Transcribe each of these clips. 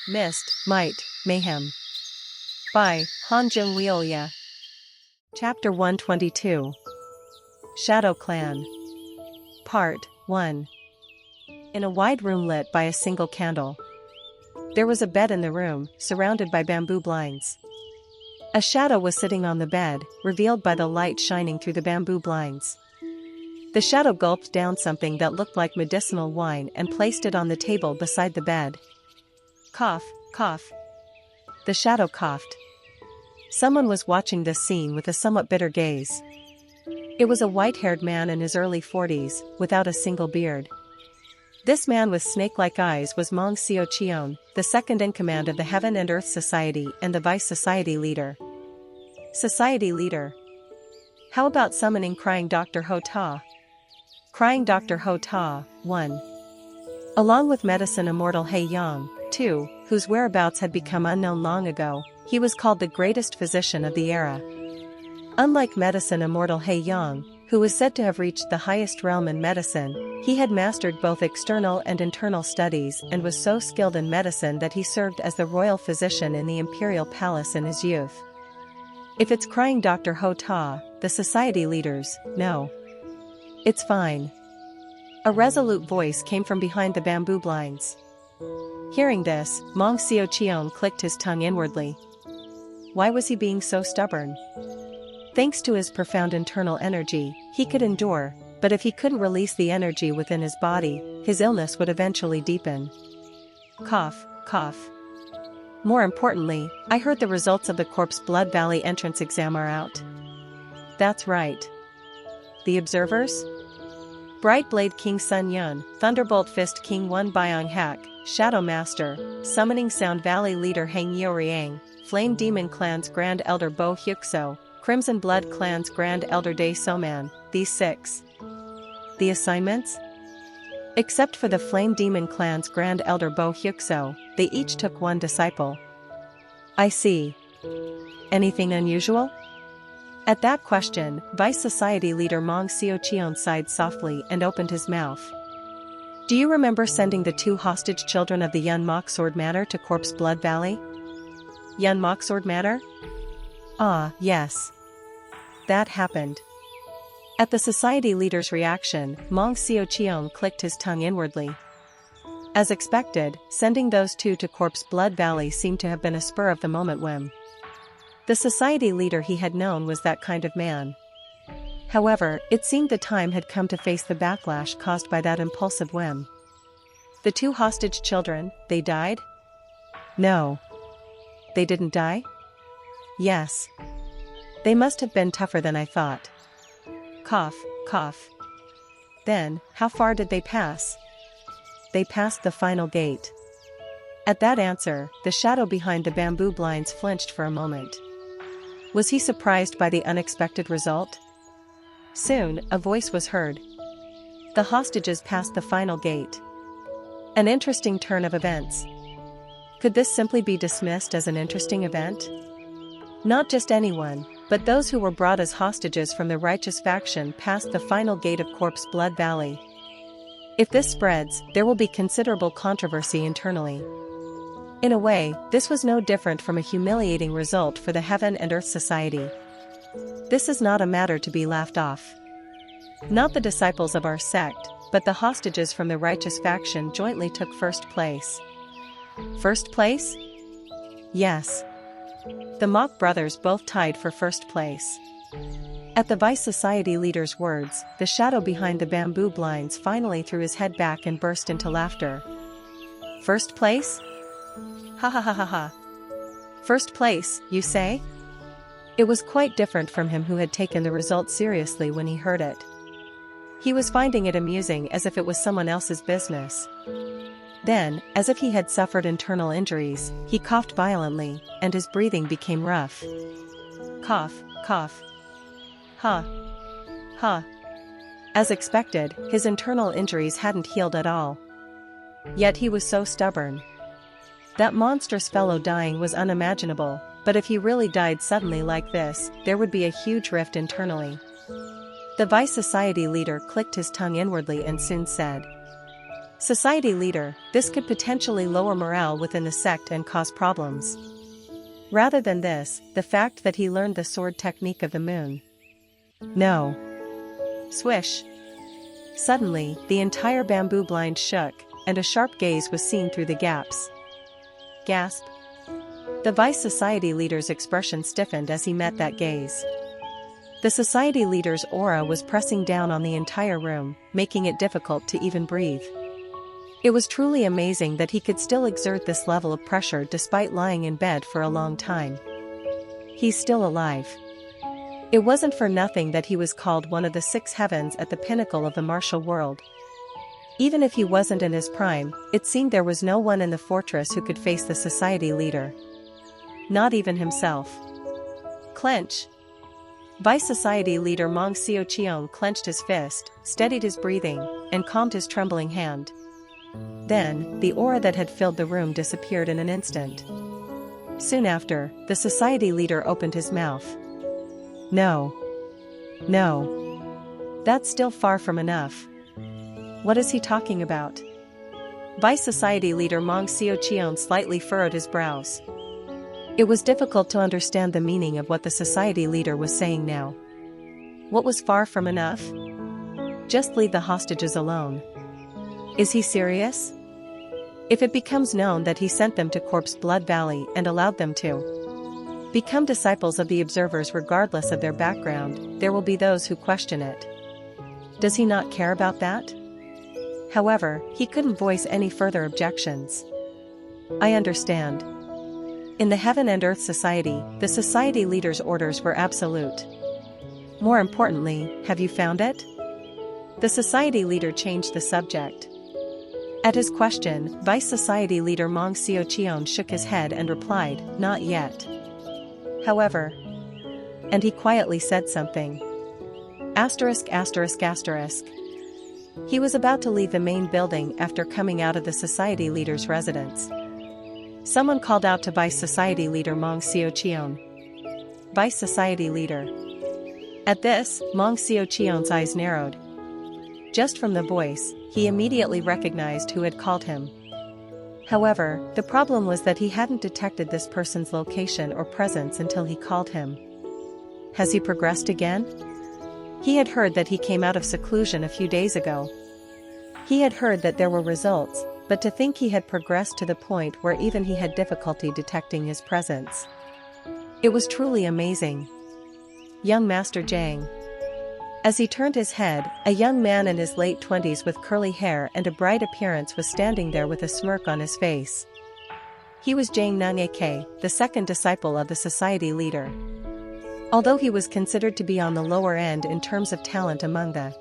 Myst, Might, Mayhem. By Han Jung-Wheolya. Chapter 122. Shadow Clan. Part 1. In a wide room lit by a single candle. There was a bed in the room, surrounded by bamboo blinds. A shadow was sitting on the bed, revealed by the light shining through the bamboo blinds. The shadow gulped down something that looked like medicinal wine and placed it on the table beside the bed. Cough, cough. The shadow coughed. Someone was watching this scene with a somewhat bitter gaze. It was a white-haired man in his early 40s, without a single beard. This man with snake-like eyes was Mong Xiao-cheon, the second in command of the Heaven and Earth Society and the Vice Society leader. Society leader. How about summoning Crying Dr. Ho Ta? Crying Dr. Ho Ta, 1. Along with medicine immortal He Yang, 2, whose whereabouts had become unknown long ago, he was called the greatest physician of the era. Unlike medicine immortal He Yang, who was said to have reached the highest realm in medicine, he had mastered both external and internal studies and was so skilled in medicine that he served as the royal physician in the imperial palace in his youth. If it's Crying Dr. Ho Ta, the society leaders, no. It's fine. A resolute voice came from behind the bamboo blinds. Hearing this, Mong Xiao-cheon clicked his tongue inwardly. Why was he being so stubborn? Thanks to his profound internal energy, he could endure, but if he couldn't release the energy within his body, his illness would eventually deepen. Cough, cough. More importantly, I heard the results of the Corpse Blood Valley entrance exam are out. That's right. The observers? Bright Blade King Sun Yun, Thunderbolt Fist King One Byong Hak, Shadow Master, Summoning Sound Valley Leader Hang Yeo Riang, Flame Demon Clan's Grand Elder Bo Hyukso, Crimson Blood Clan's Grand Elder Dae Soman, these 6. The assignments? Except for the Flame Demon Clan's Grand Elder Bo Hyukso, they each took one disciple. I see. Anything unusual? At that question, Vice Society leader Mong Xiao-cheon sighed softly and opened his mouth. Do you remember sending the 2 hostage children of the Yun Moksword Manor to Corpse Blood Valley? Yun Moksword Manor? Ah, yes. That happened. At the society leader's reaction, Mong Xiao-cheon clicked his tongue inwardly. As expected, sending those 2 to Corpse Blood Valley seemed to have been a spur-of-the-moment whim. The society leader he had known was that kind of man. However, it seemed the time had come to face the backlash caused by that impulsive whim. The 2 hostage children, they died? No. They didn't die? Yes. They must have been tougher than I thought. Cough, cough. Then, how far did they pass? They passed the final gate. At that answer, the shadow behind the bamboo blinds flinched for a moment. Was he surprised by the unexpected result? Soon, a voice was heard. The hostages passed the final gate. An interesting turn of events. Could this simply be dismissed as an interesting event? Not just anyone, but those who were brought as hostages from the righteous faction passed the final gate of Corpse Blood Valley. If this spreads, there will be considerable controversy internally. In a way, this was no different from a humiliating result for the Heaven and Earth Society. This is not a matter to be laughed off. Not the disciples of our sect, but the hostages from the righteous faction jointly took first place. First place? Yes. The Mock brothers both tied for first place. At the Vice Society leader's words, the shadow behind the bamboo blinds finally threw his head back and burst into laughter. First place? Ha ha ha ha ha. First place, you say? It was quite different from him who had taken the result seriously when he heard it. He was finding it amusing as if it was someone else's business. Then, as if he had suffered internal injuries, he coughed violently, and his breathing became rough. Cough, cough. Ha. Ha. As expected, his internal injuries hadn't healed at all. Yet he was so stubborn. That monstrous fellow dying was unimaginable, but if he really died suddenly like this, there would be a huge rift internally. The Vice Society leader clicked his tongue inwardly and soon said, Society leader, this could potentially lower morale within the sect and cause problems. Rather than this, the fact that he learned the sword technique of the moon. No. Swish. Suddenly, the entire bamboo blind shook, and a sharp gaze was seen through the gaps. Gasp. The Vice Society leader's expression stiffened as he met that gaze. The society leader's aura was pressing down on the entire room, making it difficult to even breathe. It was truly amazing that he could still exert this level of pressure despite lying in bed for a long time. He's still alive. It wasn't for nothing that he was called one of the 6 heavens at the pinnacle of the martial world. Even if he wasn't in his prime, it seemed there was no one in the fortress who could face the society leader. Not even himself. Clench. Vice Society leader Mong Xiaoqian clenched his fist, steadied his breathing, and calmed his trembling hand. Then, the aura that had filled the room disappeared in an instant. Soon after, the society leader opened his mouth. No. No. That's still far from enough. What is he talking about? Vice Society leader Mong Xiaoqian slightly furrowed his brows. It was difficult to understand the meaning of what the society leader was saying now. What was far from enough? Just leave the hostages alone. Is he serious? If it becomes known that he sent them to Corpse Blood Valley and allowed them to become disciples of the observers regardless of their background, there will be those who question it. Does he not care about that? However, he couldn't voice any further objections. I understand. In the Heaven and Earth Society, the society leader's orders were absolute. More importantly, have you found it? The society leader changed the subject. At his question, Vice Society leader Mong Xiaoqian shook his head and replied, not yet. However. And he quietly said something. Asterisk asterisk asterisk. He was about to leave the main building after coming out of the society leader's residence. Someone called out to Vice Society leader Mong Xiaoqian. Vice Society leader. At this, Mong Xiaoqian's eyes narrowed. Just from the voice, he immediately recognized who had called him. However, the problem was that he hadn't detected this person's location or presence until he called him. Has he progressed again? He had heard that he came out of seclusion a few days ago. He had heard that there were results, but to think he had progressed to the point where even he had difficulty detecting his presence. It was truly amazing. Young Master Zhang. As he turned his head, a young man in his late 20s with curly hair and a bright appearance was standing there with a smirk on his face. He was Zhang Neng, the second disciple of the society leader. Although he was considered to be on the lower end in terms of talent among the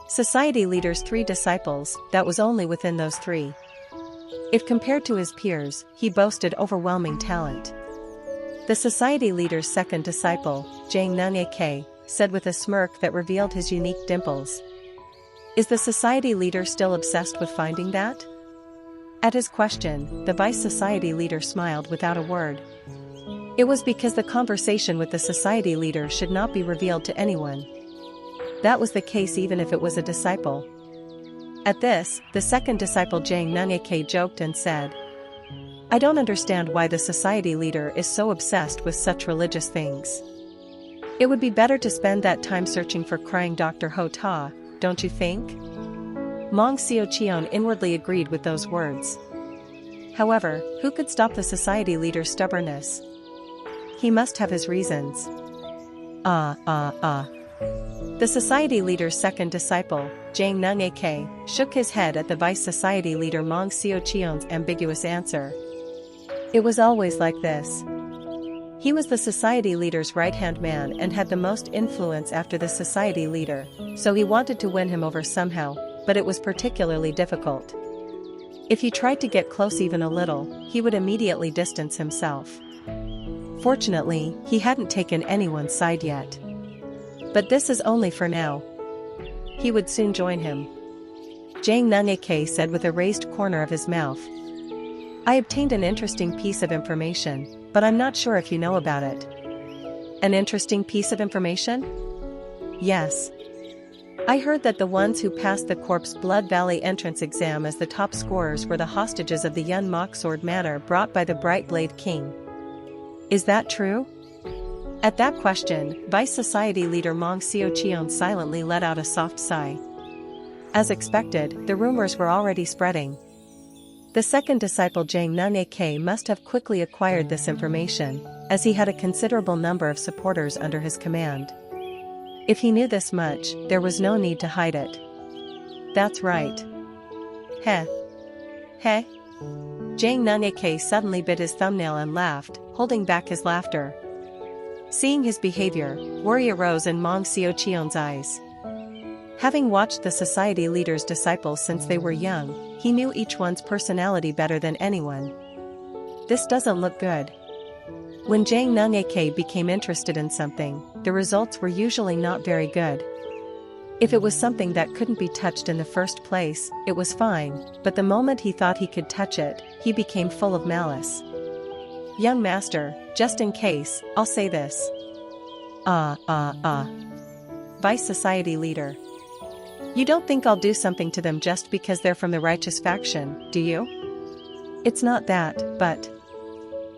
society leader's 3 disciples, that was only within those 3. If compared to his peers, he boasted overwhelming talent. The society leader's second disciple, Zhang Neng, said with a smirk that revealed his unique dimples. Is the society leader still obsessed with finding that? At his question, the Vice Society leader smiled without a word. It was because the conversation with the society leader should not be revealed to anyone. That was the case even if it was a disciple. At this, the second disciple Zhang Neng joked and said, I don't understand why the society leader is so obsessed with such religious things. It would be better to spend that time searching for crying Dr. Ho Ta, don't you think? Mong Xiaoqian inwardly agreed with those words. However, who could stop the society leader's stubbornness? He must have his reasons. The society leader's second disciple, Zhang Neng, shook his head at the Vice Society leader Mong Xiaoqian's ambiguous answer. It was always like this. He was the society leader's right-hand man and had the most influence after the society leader, so he wanted to win him over somehow, but it was particularly difficult. If he tried to get close even a little, he would immediately distance himself. Fortunately, he hadn't taken anyone's side yet. But this is only for now. He would soon join him. Zhang Neng said with a raised corner of his mouth. I obtained an interesting piece of information, but I'm not sure if you know about it. An interesting piece of information? Yes. I heard that the ones who passed the Corpse Blood Valley entrance exam as the top scorers were the hostages of the Yun Mok Sword Manor brought by the Bright Blade King. Is that true? At that question, Vice Society leader Mong Xiaoqian silently let out a soft sigh. As expected, the rumors were already spreading. The second disciple Zhang Nunye must have quickly acquired this information, as he had a considerable number of supporters under his command. If he knew this much, there was no need to hide it. That's right. Heh. Heh. Zhang Nunye suddenly bit his thumbnail and laughed, holding back his laughter. Seeing his behavior, worry arose in Mong Xiaoqian's eyes. Having watched the society leader's disciples since they were young, he knew each one's personality better than anyone. This doesn't look good. When Zhang Nunye became interested in something, the results were usually not very good. If it was something that couldn't be touched in the first place, it was fine, but the moment he thought he could touch it, he became full of malice. Young master, just in case, I'll say this. Vice Society leader. You don't think I'll do something to them just because they're from the righteous faction, do you? It's not that, but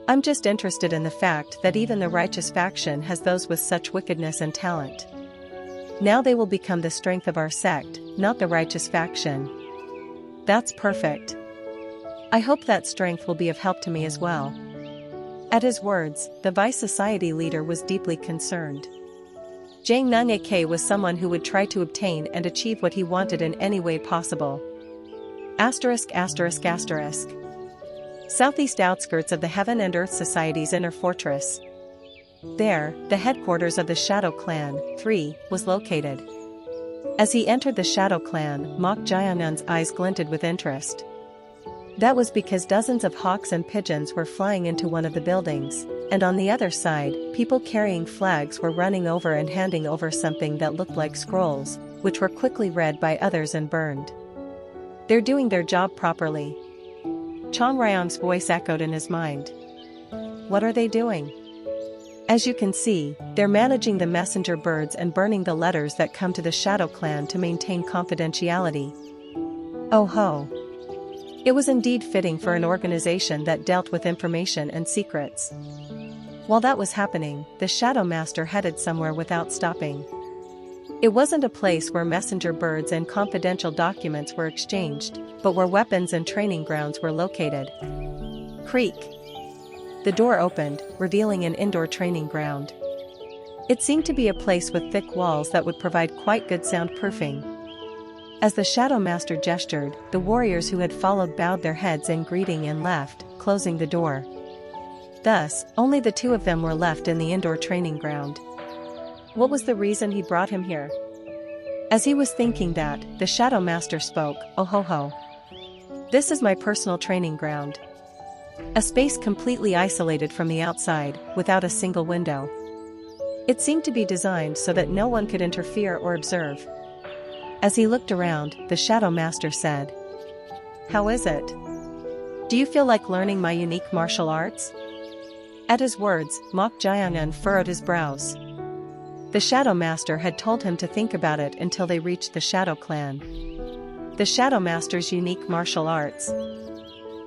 I'm just interested in the fact that even the righteous faction has those with such wickedness and talent. Now they will become the strength of our sect, not the righteous faction. That's perfect. I hope that strength will be of help to me as well. At his words, the Vice Society leader was deeply concerned. Zhang Nunye was someone who would try to obtain and achieve what he wanted in any way possible. Southeast outskirts of the Heaven and Earth Society's inner fortress. There, the headquarters of the Shadow Clan, 3, was located. As he entered the Shadow Clan, Mok Jianun's eyes glinted with interest. That was because dozens of hawks and pigeons were flying into one of the buildings, and on the other side, people carrying flags were running over and handing over something that looked like scrolls, which were quickly read by others and burned. They're doing their job properly. Chong Ryong's voice echoed in his mind. What are they doing? As you can see, they're managing the messenger birds and burning the letters that come to the Shadow Clan to maintain confidentiality. Oh ho! It was indeed fitting for an organization that dealt with information and secrets. While that was happening, the Shadow Master headed somewhere without stopping. It wasn't a place where messenger birds and confidential documents were exchanged, but where weapons and training grounds were located. Creak. The door opened, revealing an indoor training ground. It seemed to be a place with thick walls that would provide quite good soundproofing. As the Shadow Master gestured, the warriors who had followed bowed their heads in greeting and left, closing the door. Thus, only the two of them were left in the indoor training ground. What was the reason he brought him here? As he was thinking that, the Shadow Master spoke, "Oh ho ho. This is my personal training ground. A space completely isolated from the outside, without a single window. It seemed to be designed so that no one could interfere or observe." As he looked around, the Shadow Master said, "How is it? Do you feel like learning my unique martial arts?" At his words, Mok Jianun furrowed his brows. The Shadow Master had told him to think about it until they reached the Shadow Clan. The Shadow Master's unique martial arts.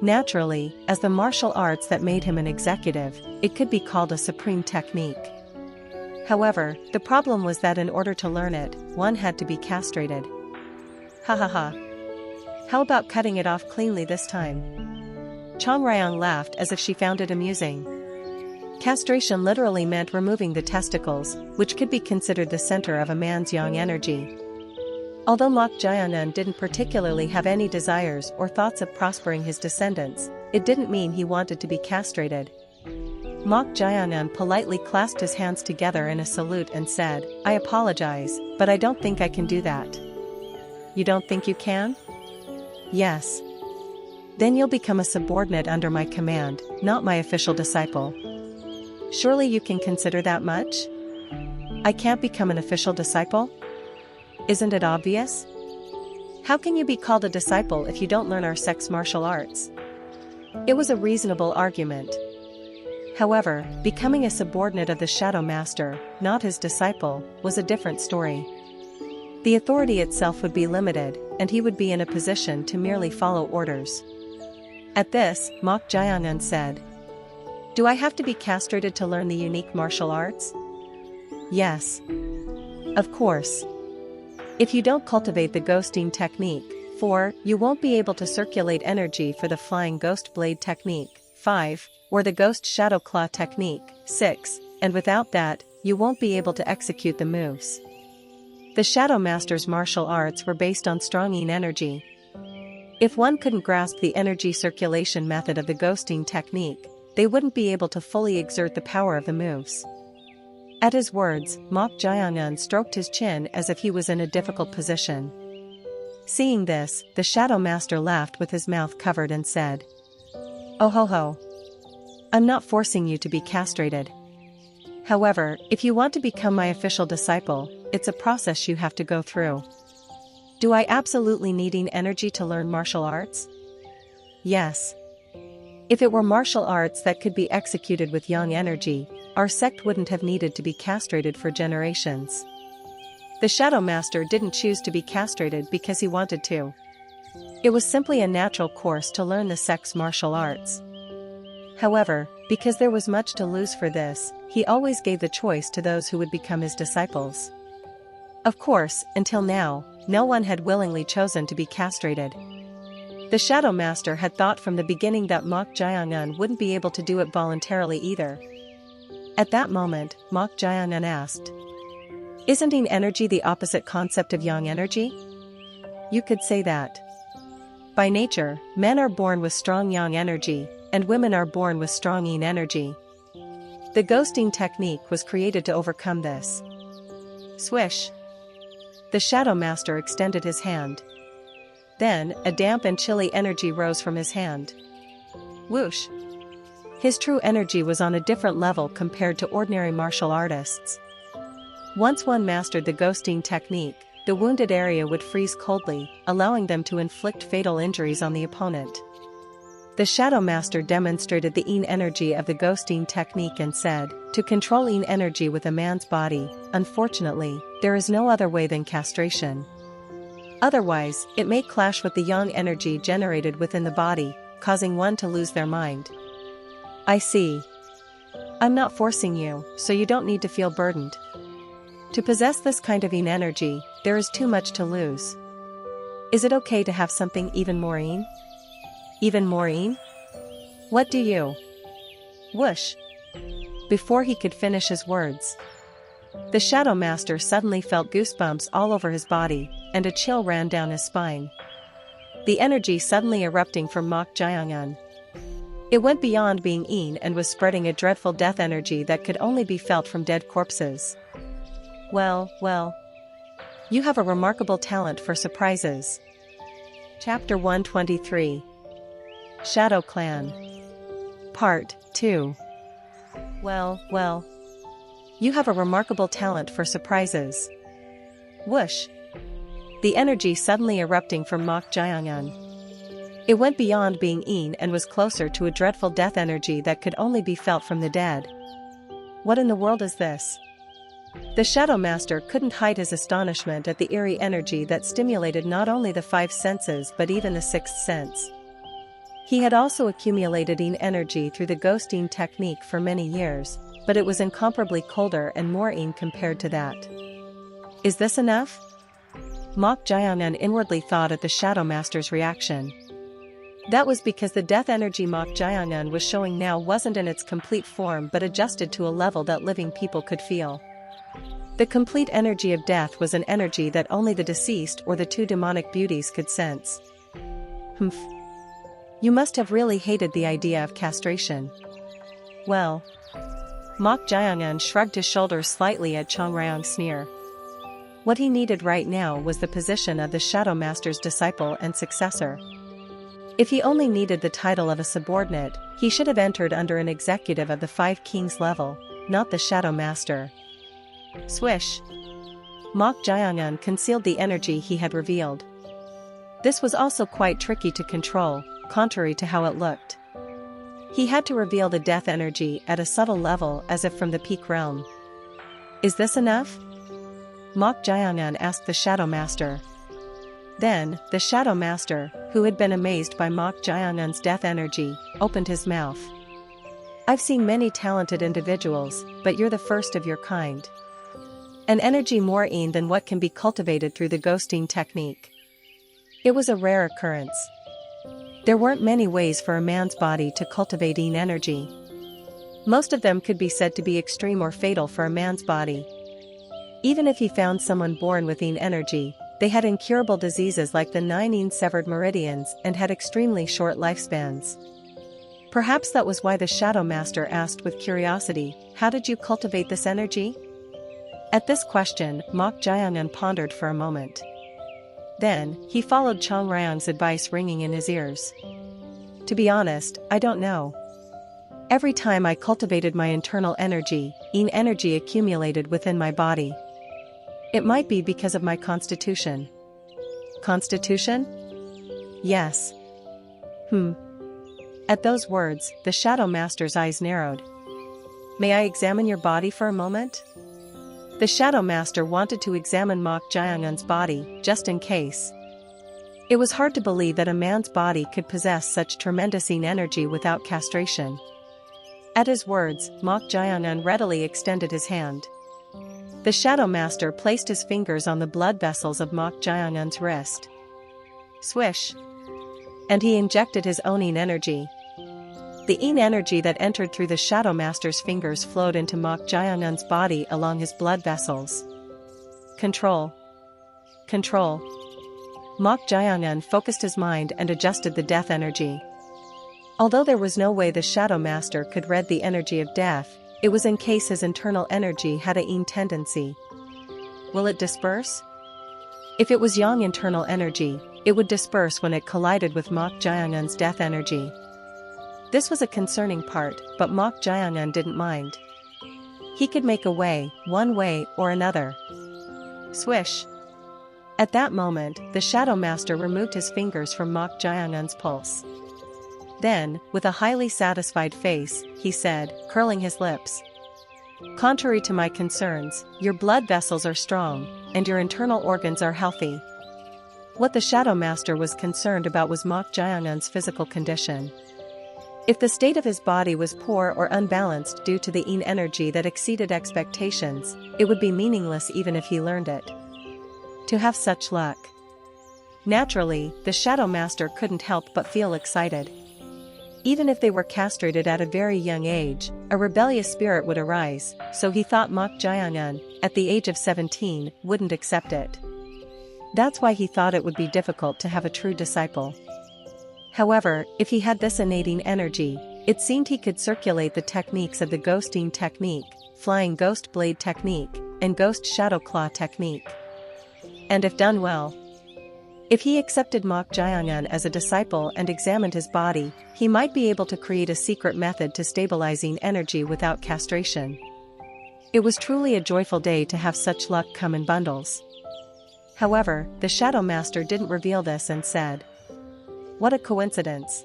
Naturally, as the martial arts that made him an executive, it could be called a supreme technique. However, the problem was that in order to learn it, one had to be castrated. Ha ha ha. How about cutting it off cleanly this time? Chong Ryong laughed as if she found it amusing. Castration literally meant removing the testicles, which could be considered the center of a man's yang energy. Although Mok Jianun didn't particularly have any desires or thoughts of prospering his descendants, it didn't mean he wanted to be castrated. Mok Jianun politely clasped his hands together in a salute and said, "I apologize, but I don't think I can do that." You don't think you can? Yes. Then you'll become a subordinate under my command, not my official disciple. Surely you can consider that much? I can't become an official disciple? Isn't it obvious? How can you be called a disciple if you don't learn our sect's martial arts? It was a reasonable argument. However, becoming a subordinate of the Shadow Master, not his disciple, was a different story. The authority itself would be limited, and he would be in a position to merely follow orders. At this, Mok Jiangun said, "Do I have to be castrated to learn the unique martial arts?" "Yes. Of course. If you don't cultivate the ghosting technique, 4. You won't be able to circulate energy for the flying ghost blade technique, 5. Or the ghost shadow claw technique, 6. And without that, you won't be able to execute the moves." The Shadow Master's martial arts were based on strong yin energy. If one couldn't grasp the energy circulation method of the ghosting technique, they wouldn't be able to fully exert the power of the moves. At his words, Mok Jiangun stroked his chin as if he was in a difficult position. Seeing this, the Shadow Master laughed with his mouth covered and said, "Oh ho ho. I'm not forcing you to be castrated. However, if you want to become my official disciple, it's a process you have to go through." "Do I absolutely need yin energy to learn martial arts?" "Yes. If it were martial arts that could be executed with yang energy, our sect wouldn't have needed to be castrated for generations." The Shadow Master didn't choose to be castrated because he wanted to. It was simply a natural course to learn the sect's martial arts. However, because there was much to lose for this, he always gave the choice to those who would become his disciples. Of course, until now, no one had willingly chosen to be castrated. The Shadow Master had thought from the beginning that Mok Jiangun wouldn't be able to do it voluntarily either. At that moment, Mok Jiangun asked, "Isn't yin energy the opposite concept of yang energy?" "You could say that. By nature, men are born with strong yang energy, and women are born with strong yin energy. The ghosting technique was created to overcome this." Swish! The Shadow Master extended his hand. Then, a damp and chilly energy rose from his hand. Whoosh! His true energy was on a different level compared to ordinary martial artists. Once one mastered the ghosting technique, the wounded area would freeze coldly, allowing them to inflict fatal injuries on the opponent. The Shadow Master demonstrated the yin energy of the ghosting technique and said, "To control yin energy with a man's body, unfortunately, there is no other way than castration. Otherwise, it may clash with the yang energy generated within the body, causing one to lose their mind." "I see. I'm not forcing you, so you don't need to feel burdened. To possess this kind of yin energy, there is too much to lose. Is it okay to have something even more yin?" "Even more yin? What do you?" Whoosh! Before he could finish his words, the Shadow Master suddenly felt goosebumps all over his body, and a chill ran down his spine. The energy suddenly erupting from Mok Jiangun. It went beyond being yin and was spreading a dreadful death energy that could only be felt from dead corpses. Well, you have a remarkable talent for surprises. Chapter 123. Shadow Clan. Part 2. Well, you have a remarkable talent for surprises. Whoosh! The energy suddenly erupting from Mok Jiangun. It went beyond being yin and was closer to a dreadful death energy that could only be felt from the dead. What in the world is this? The Shadow Master couldn't hide his astonishment at the eerie energy that stimulated not only the five senses but even the sixth sense. He had also accumulated yin energy through the ghosting technique for many years, but it was incomparably colder and more yin compared to that. Is this enough? Mok Jiangun inwardly thought at the Shadow Master's reaction. That was because the death energy Mok Jiangun was showing now wasn't in its complete form but adjusted to a level that living people could feel. The complete energy of death was an energy that only the deceased or the two demonic beauties could sense. Humph. You must have really hated the idea of castration. Well. Mok Jiangun shrugged his shoulders slightly at Chongrayong's sneer. What he needed right now was the position of the Shadow Master's disciple and successor. If he only needed the title of a subordinate, he should have entered under an executive of the Five Kings level, not the Shadow Master. Swish! Mok Jiangun concealed the energy he had revealed. This was also quite tricky to control, contrary to how it looked. He had to reveal the death energy at a subtle level as if from the peak realm. Is this enough? Mok Jiangan asked the Shadow Master. Then, the Shadow Master, who had been amazed by Mok Jiangan's death energy, opened his mouth. I've seen many talented individuals, but you're the first of your kind. An energy more in than what can be cultivated through the ghosting technique. It was a rare occurrence. There weren't many ways for a man's body to cultivate in energy. Most of them could be said to be extreme or fatal for a man's body. Even if he found someone born with in energy, they had incurable diseases like the 9 severed meridians and had extremely short lifespans. Perhaps that was why the Shadow Master asked with curiosity, how did you cultivate this energy? At this question, Mok Jiangan pondered for a moment. Then, he followed Chang Rang's advice ringing in his ears. To be honest, I don't know. Every time I cultivated my internal energy, in energy accumulated within my body. It might be because of my constitution. Constitution? Yes. At those words, the Shadow Master's eyes narrowed. May I examine your body for a moment? The Shadow Master wanted to examine Mok Jiangan's body, just in case. It was hard to believe that a man's body could possess such tremendous in energy without castration. At his words, Mok Jiangan readily extended his hand. The Shadow Master placed his fingers on the blood vessels of Mok Jiangan's wrist. Swish! And he injected his own in energy. The in energy that entered through the Shadow Master's fingers flowed into Mok Jiangan's body along his blood vessels. Control. Control. Mok Jiangan focused his mind and adjusted the death energy. Although there was no way the Shadow Master could read the energy of death, it was in case his internal energy had a yin tendency. Will it disperse? If it was yang internal energy, it would disperse when it collided with Mok Jiangan's death energy. This was a concerning part, but Mok Jiangan didn't mind. He could make a way, one way or another. Swish! At that moment, the Shadow Master removed his fingers from Mok Jiangan's pulse. Then, with a highly satisfied face, he said, curling his lips. Contrary to my concerns, your blood vessels are strong, and your internal organs are healthy. What the Shadow Master was concerned about was Mok Jiangan's physical condition. If the state of his body was poor or unbalanced due to the yin energy that exceeded expectations, it would be meaningless even if he learned it. To have such luck. Naturally, the Shadow Master couldn't help but feel excited. Even if they were castrated at a very young age, a rebellious spirit would arise, so he thought Mok Jiangan, at the age of 17, wouldn't accept it. That's why he thought it would be difficult to have a true disciple. However, if he had this innate energy, it seemed he could circulate the techniques of the ghosting technique, flying ghost blade technique, and ghost shadow claw technique. And if done well, if he accepted Mok Jiangan as a disciple and examined his body, he might be able to create a secret method to stabilizing energy without castration. It was truly a joyful day to have such luck come in bundles. However, the Shadow Master didn't reveal this and said, "What a coincidence.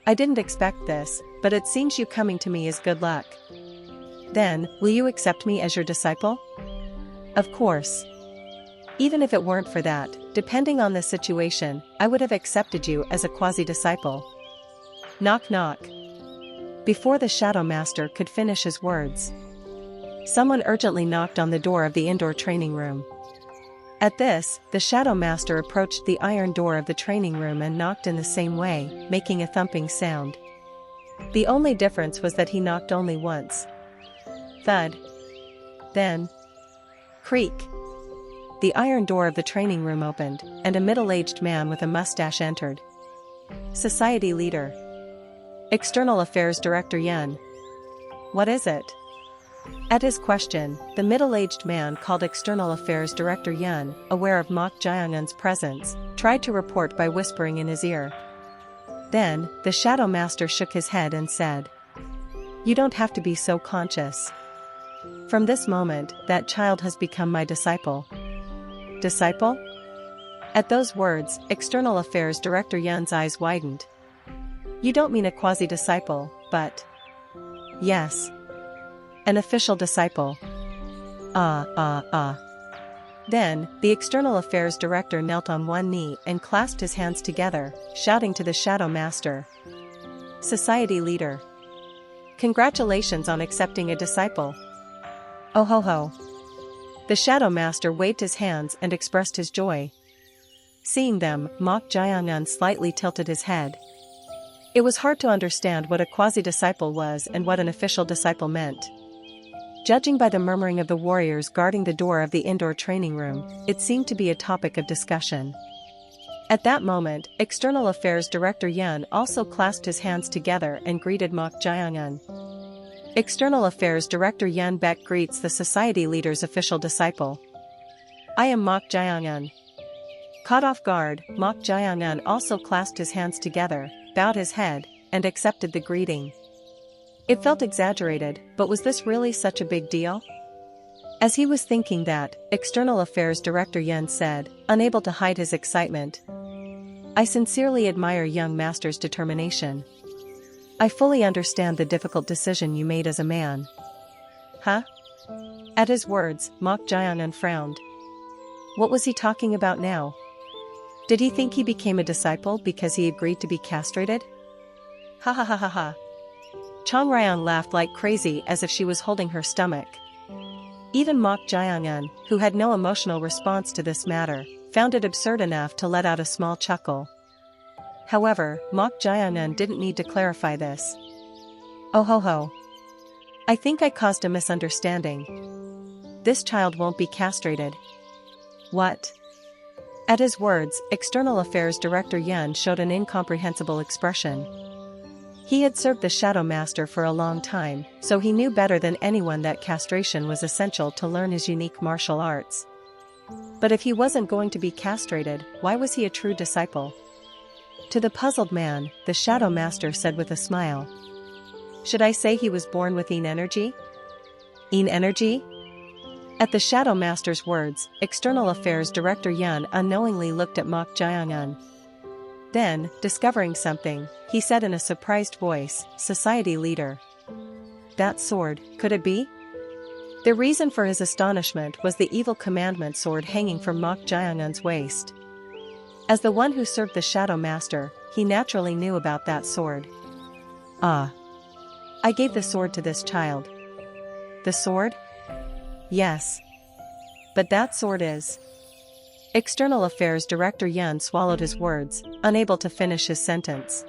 I didn't expect this, but it seems you coming to me is good luck. Then, will you accept me as your disciple?" Of course. Even if it weren't for that, depending on the situation, I would have accepted you as a quasi-disciple. Knock knock. Before the Shadow Master could finish his words, someone urgently knocked on the door of the indoor training room. At this, the Shadow Master approached the iron door of the training room and knocked in the same way, making a thumping sound. The only difference was that he knocked only once. Thud. Then. Creak. The iron door of the training room opened, and a middle-aged man with a mustache entered. Society leader. External Affairs Director Yan. What is it? At his question, the middle-aged man called External Affairs Director Yan, aware of Mok Jiangan's presence, tried to report by whispering in his ear. Then, the Shadow Master shook his head and said, "You don't have to be so conscious. From this moment, that child has become my disciple." Disciple? At those words, External Affairs Director Yan's eyes widened. You don't mean a quasi-disciple, but... Yes. An official disciple. Then, the External Affairs Director knelt on one knee and clasped his hands together, shouting to the Shadow Master. Society leader. Congratulations on accepting a disciple. Oh ho ho. The Shadow Master waved his hands and expressed his joy. Seeing them, Mok Jiangun slightly tilted his head. It was hard to understand what a quasi-disciple was and what an official disciple meant. Judging by the murmuring of the warriors guarding the door of the indoor training room, it seemed to be a topic of discussion. At that moment, External Affairs Director Yan also clasped his hands together and greeted Mok Jiangun. External Affairs Director Yan Beck greets the society leader's official disciple. I am Mok Jiangun. Caught off guard, Mok Jiangun also clasped his hands together, bowed his head, and accepted the greeting. It felt exaggerated, but was this really such a big deal? As he was thinking that, External Affairs Director Yan said, unable to hide his excitement. I sincerely admire young master's determination. I fully understand the difficult decision you made as a man. Huh? At his words, Mok Jiangun frowned. What was he talking about now? Did he think he became a disciple because he agreed to be castrated? Ha ha ha ha ha. Chang Ryan laughed like crazy as if she was holding her stomach. Even Mok Jiangun, who had no emotional response to this matter, found it absurd enough to let out a small chuckle. However, Mok Jiangun didn't need to clarify this. Oh ho ho. I think I caused a misunderstanding. This child won't be castrated. What? At his words, External Affairs Director Yan showed an incomprehensible expression. He had served the Shadow Master for a long time, so he knew better than anyone that castration was essential to learn his unique martial arts. But if he wasn't going to be castrated, why was he a true disciple? To the puzzled man, the Shadow Master said with a smile. Should I say he was born with Yin energy? Yin energy? At the Shadow Master's words, External Affairs Director Yan unknowingly looked at Mok Jiangun. Then, discovering something, he said in a surprised voice, Society leader. That sword, could it be? The reason for his astonishment was the evil commandment sword hanging from Mok Jiangun's waist. As the one who served the Shadow Master, he naturally knew about that sword. Ah. I gave the sword to this child. The sword? Yes. But that sword is... External Affairs Director Yan swallowed his words, unable to finish his sentence.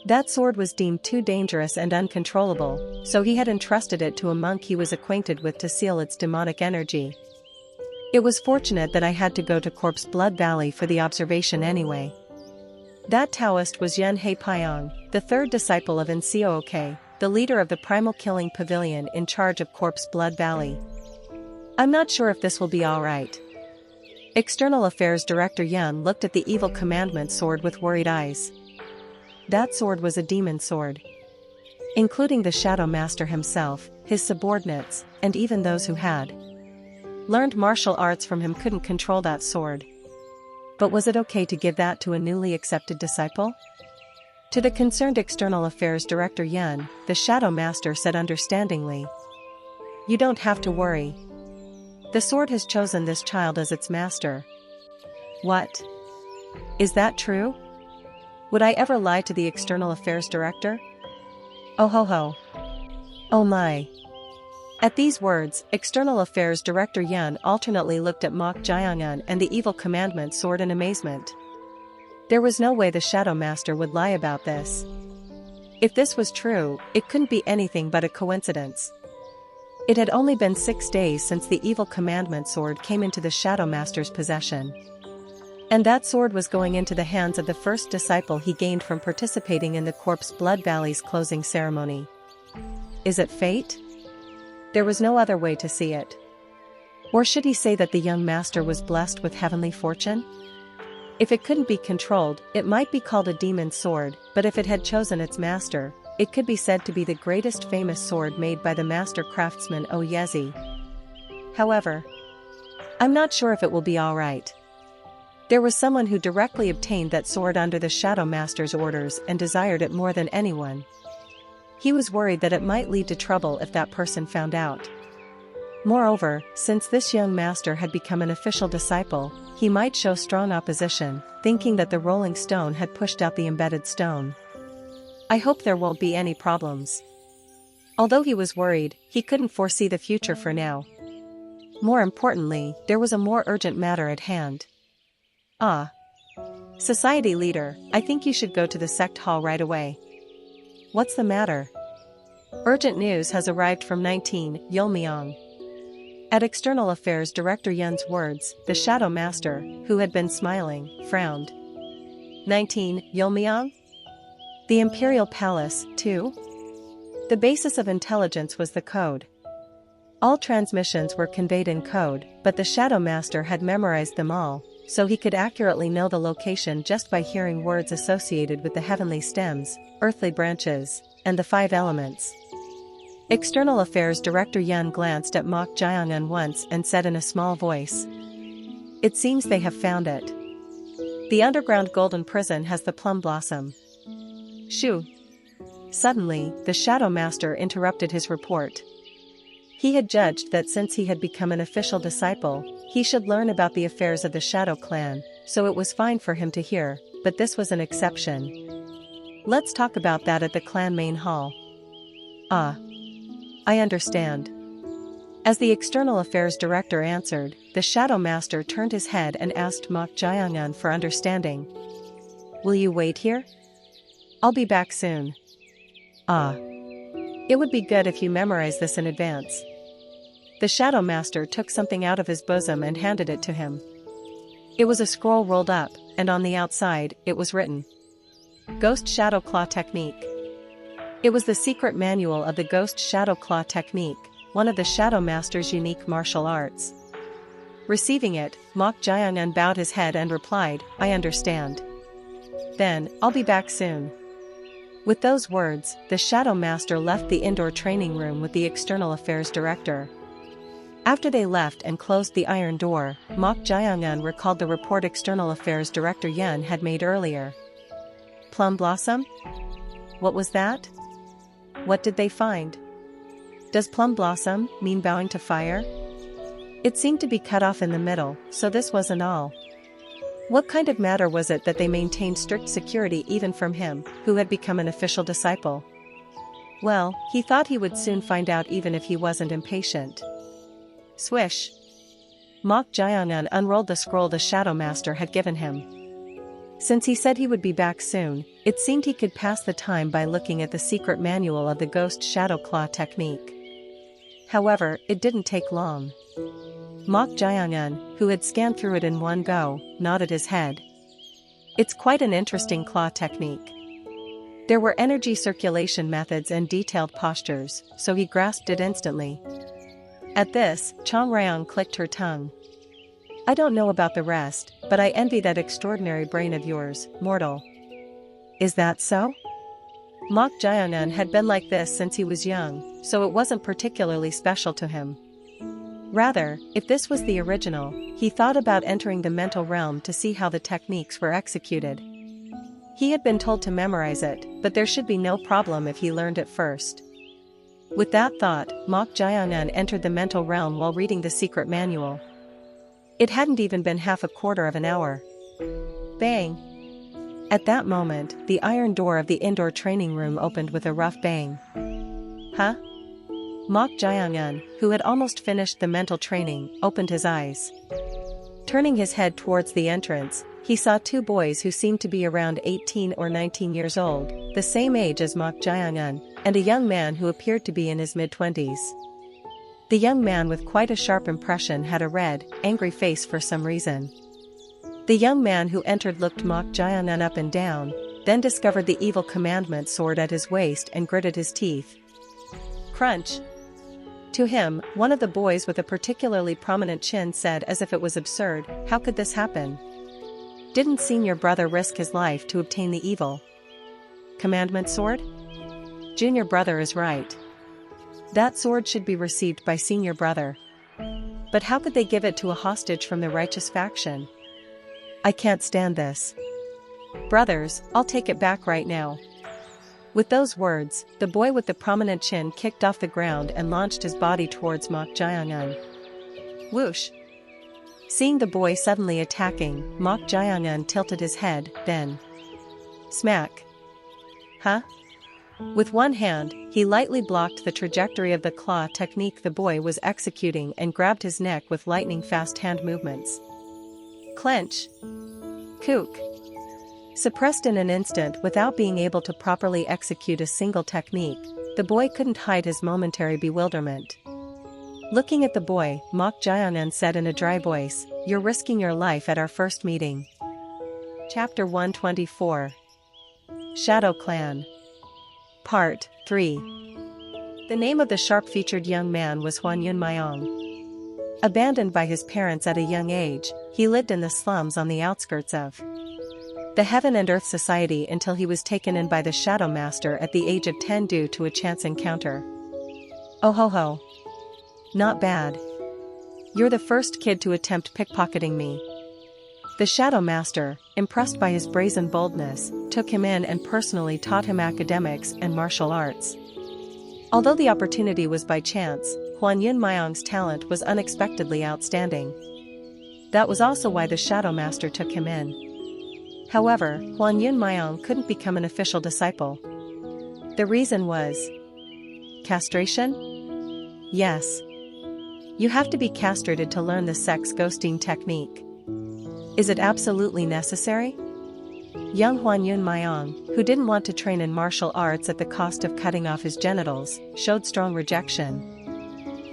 That sword was deemed too dangerous and uncontrollable, so he had entrusted it to a monk he was acquainted with to seal its demonic energy. It was fortunate that I had to go to Corpse Blood Valley for the observation anyway. That Taoist was Yun He Pyong, the third disciple of Ncooke, the leader of the Primal Killing Pavilion in charge of Corpse Blood Valley. I'm not sure if this will be alright. External Affairs Director Yun looked at the evil commandment sword with worried eyes. That sword was a demon sword. Including the Shadow Master himself, his subordinates, and even those who had learned martial arts from him couldn't control that sword. But was it okay to give that to a newly accepted disciple? To the concerned External Affairs Director Yun, the Shadow Master said understandingly. You don't have to worry. The sword has chosen this child as its master. What? Is that true? Would I ever lie to the External Affairs Director? Oh ho ho. Oh my. At these words, External Affairs Director Yun alternately looked at Mok Jiangun and the evil commandment sword in amazement. There was no way the Shadow Master would lie about this. If this was true, it couldn't be anything but a coincidence. It had only been 6 days since the evil commandment sword came into the Shadow Master's possession. And that sword was going into the hands of the first disciple he gained from participating in the Corpse Blood Valley's closing ceremony. Is it fate? There was no other way to see it. Or should he say that the young master was blessed with heavenly fortune? If it couldn't be controlled, it might be called a demon sword, but if it had chosen its master, it could be said to be the greatest famous sword made by the master craftsman Oyezi. However, I'm not sure if it will be alright. There was someone who directly obtained that sword under the Shadow Master's orders and desired it more than anyone. He was worried that it might lead to trouble if that person found out. Moreover, since this young master had become an official disciple, he might show strong opposition, thinking that the rolling stone had pushed out the embedded stone. I hope there won't be any problems. Although he was worried, he couldn't foresee the future for now. More importantly, there was a more urgent matter at hand. Ah. Society leader, I think you should go to the sect hall right away. What's the matter? Urgent news has arrived from 19 Yulmyong. At External Affairs Director Yun's words, the Shadow Master, who had been smiling, frowned. 19 Yulmyong? The Imperial Palace, too? The basis of intelligence was the code. All transmissions were conveyed in code, but the Shadow Master had memorized them all, so he could accurately know the location just by hearing words associated with the heavenly stems, earthly branches, and the 5 elements. External Affairs Director Yun glanced at Mok Jiangun once and said in a small voice. It seems they have found it. The underground golden prison has the plum blossom. Shoo! Suddenly, the Shadow Master interrupted his report. He had judged that since he had become an official disciple, he should learn about the affairs of the Shadow Clan, so it was fine for him to hear, but this was an exception. Let's talk about that at the clan main hall. Ah. I understand. As the External Affairs Director answered, the Shadow Master turned his head and asked Mok Jiangun for understanding. Will you wait here? I'll be back soon. Ah. It would be good if you memorize this in advance. The Shadow Master took something out of his bosom and handed it to him. It was a scroll rolled up, and on the outside, it was written. Ghost Shadow Claw Technique. It was the secret manual of the Ghost Shadow Claw Technique, one of the Shadow Master's unique martial arts. Receiving it, Mok Jiangun bowed his head and replied, I understand. Then, I'll be back soon. With those words, the Shadow Master left the indoor training room with the External Affairs Director. After they left and closed the iron door, Mok Jiangun recalled the report External Affairs Director Yun had made earlier. Plum blossom? What was that? What did they find? Does plum blossom mean bowing to fire? It seemed to be cut off in the middle, so this wasn't all. What kind of matter was it that they maintained strict security even from him, who had become an official disciple? Well, he thought he would soon find out even if he wasn't impatient. Swish! Mok Jiangun unrolled the scroll the Shadow Master had given him. Since he said he would be back soon, it seemed he could pass the time by looking at the secret manual of the Ghost Shadow Claw Technique. However, it didn't take long. Mok Jiangun, who had scanned through it in one go, nodded his head. It's quite an interesting claw technique. There were energy circulation methods and detailed postures, so he grasped it instantly. At this, Chong Ryong clicked her tongue. I don't know about the rest, but I envy that extraordinary brain of yours, mortal. Is that so? Mok Jiangun had been like this since he was young, so it wasn't particularly special to him. Rather, if this was the original, he thought about entering the mental realm to see how the techniques were executed. He had been told to memorize it, but there should be no problem if he learned it first. With that thought, Mok Jiangun entered the mental realm while reading the secret manual. It hadn't even been half a quarter of an hour. Bang! At that moment, the iron door of the indoor training room opened with a rough bang. Huh? Mok Jiangun, who had almost finished the mental training, opened his eyes. Turning his head towards the entrance, he saw 2 boys who seemed to be around 18 or 19 years old, the same age as Mok Jiangun, and a young man who appeared to be in his mid-20s. The young man with quite a sharp impression had a red, angry face for some reason. The young man who entered looked Mok Jiangun up and down, then discovered the evil commandment sword at his waist and gritted his teeth. Crunch! To him, one of the boys with a particularly prominent chin said as if it was absurd, how could this happen? Didn't senior brother risk his life to obtain the evil commandment sword? Junior brother is right. That sword should be received by senior brother. But how could they give it to a hostage from the righteous faction? I can't stand this. Brothers, I'll take it back right now. With those words, the boy with the prominent chin kicked off the ground and launched his body towards Mok Jae-un. Whoosh! Seeing the boy suddenly attacking, Mok Jae-un tilted his head, then smack. Huh? With one hand, he lightly blocked the trajectory of the claw technique the boy was executing and grabbed his neck with lightning-fast hand movements. Clench. Kook. Suppressed in an instant without being able to properly execute a single technique, the boy couldn't hide his momentary bewilderment. Looking at the boy, Mok Jae-un said in a dry voice, "You're risking your life at our first meeting." Chapter 124. Shadow Clan. Part 3. The name of the sharp-featured young man was Hwan-yun Myong. Abandoned by his parents at a young age, he lived in the slums on the outskirts of the Heaven and Earth Society until he was taken in by the Shadow Master at the age of 10 due to a chance encounter. Oh ho ho. Not bad. You're the first kid to attempt pickpocketing me. The Shadow Master, impressed by his brazen boldness, took him in and personally taught him academics and martial arts. Although the opportunity was by chance, Hwan-yun Myong's talent was unexpectedly outstanding. That was also why the Shadow Master took him in. However, Hwan-yun Myong couldn't become an official disciple. The reason was castration? Yes. You have to be castrated to learn the sex ghosting technique. Is it absolutely necessary? Young Hwan-yun Myong, who didn't want to train in martial arts at the cost of cutting off his genitals, showed strong rejection.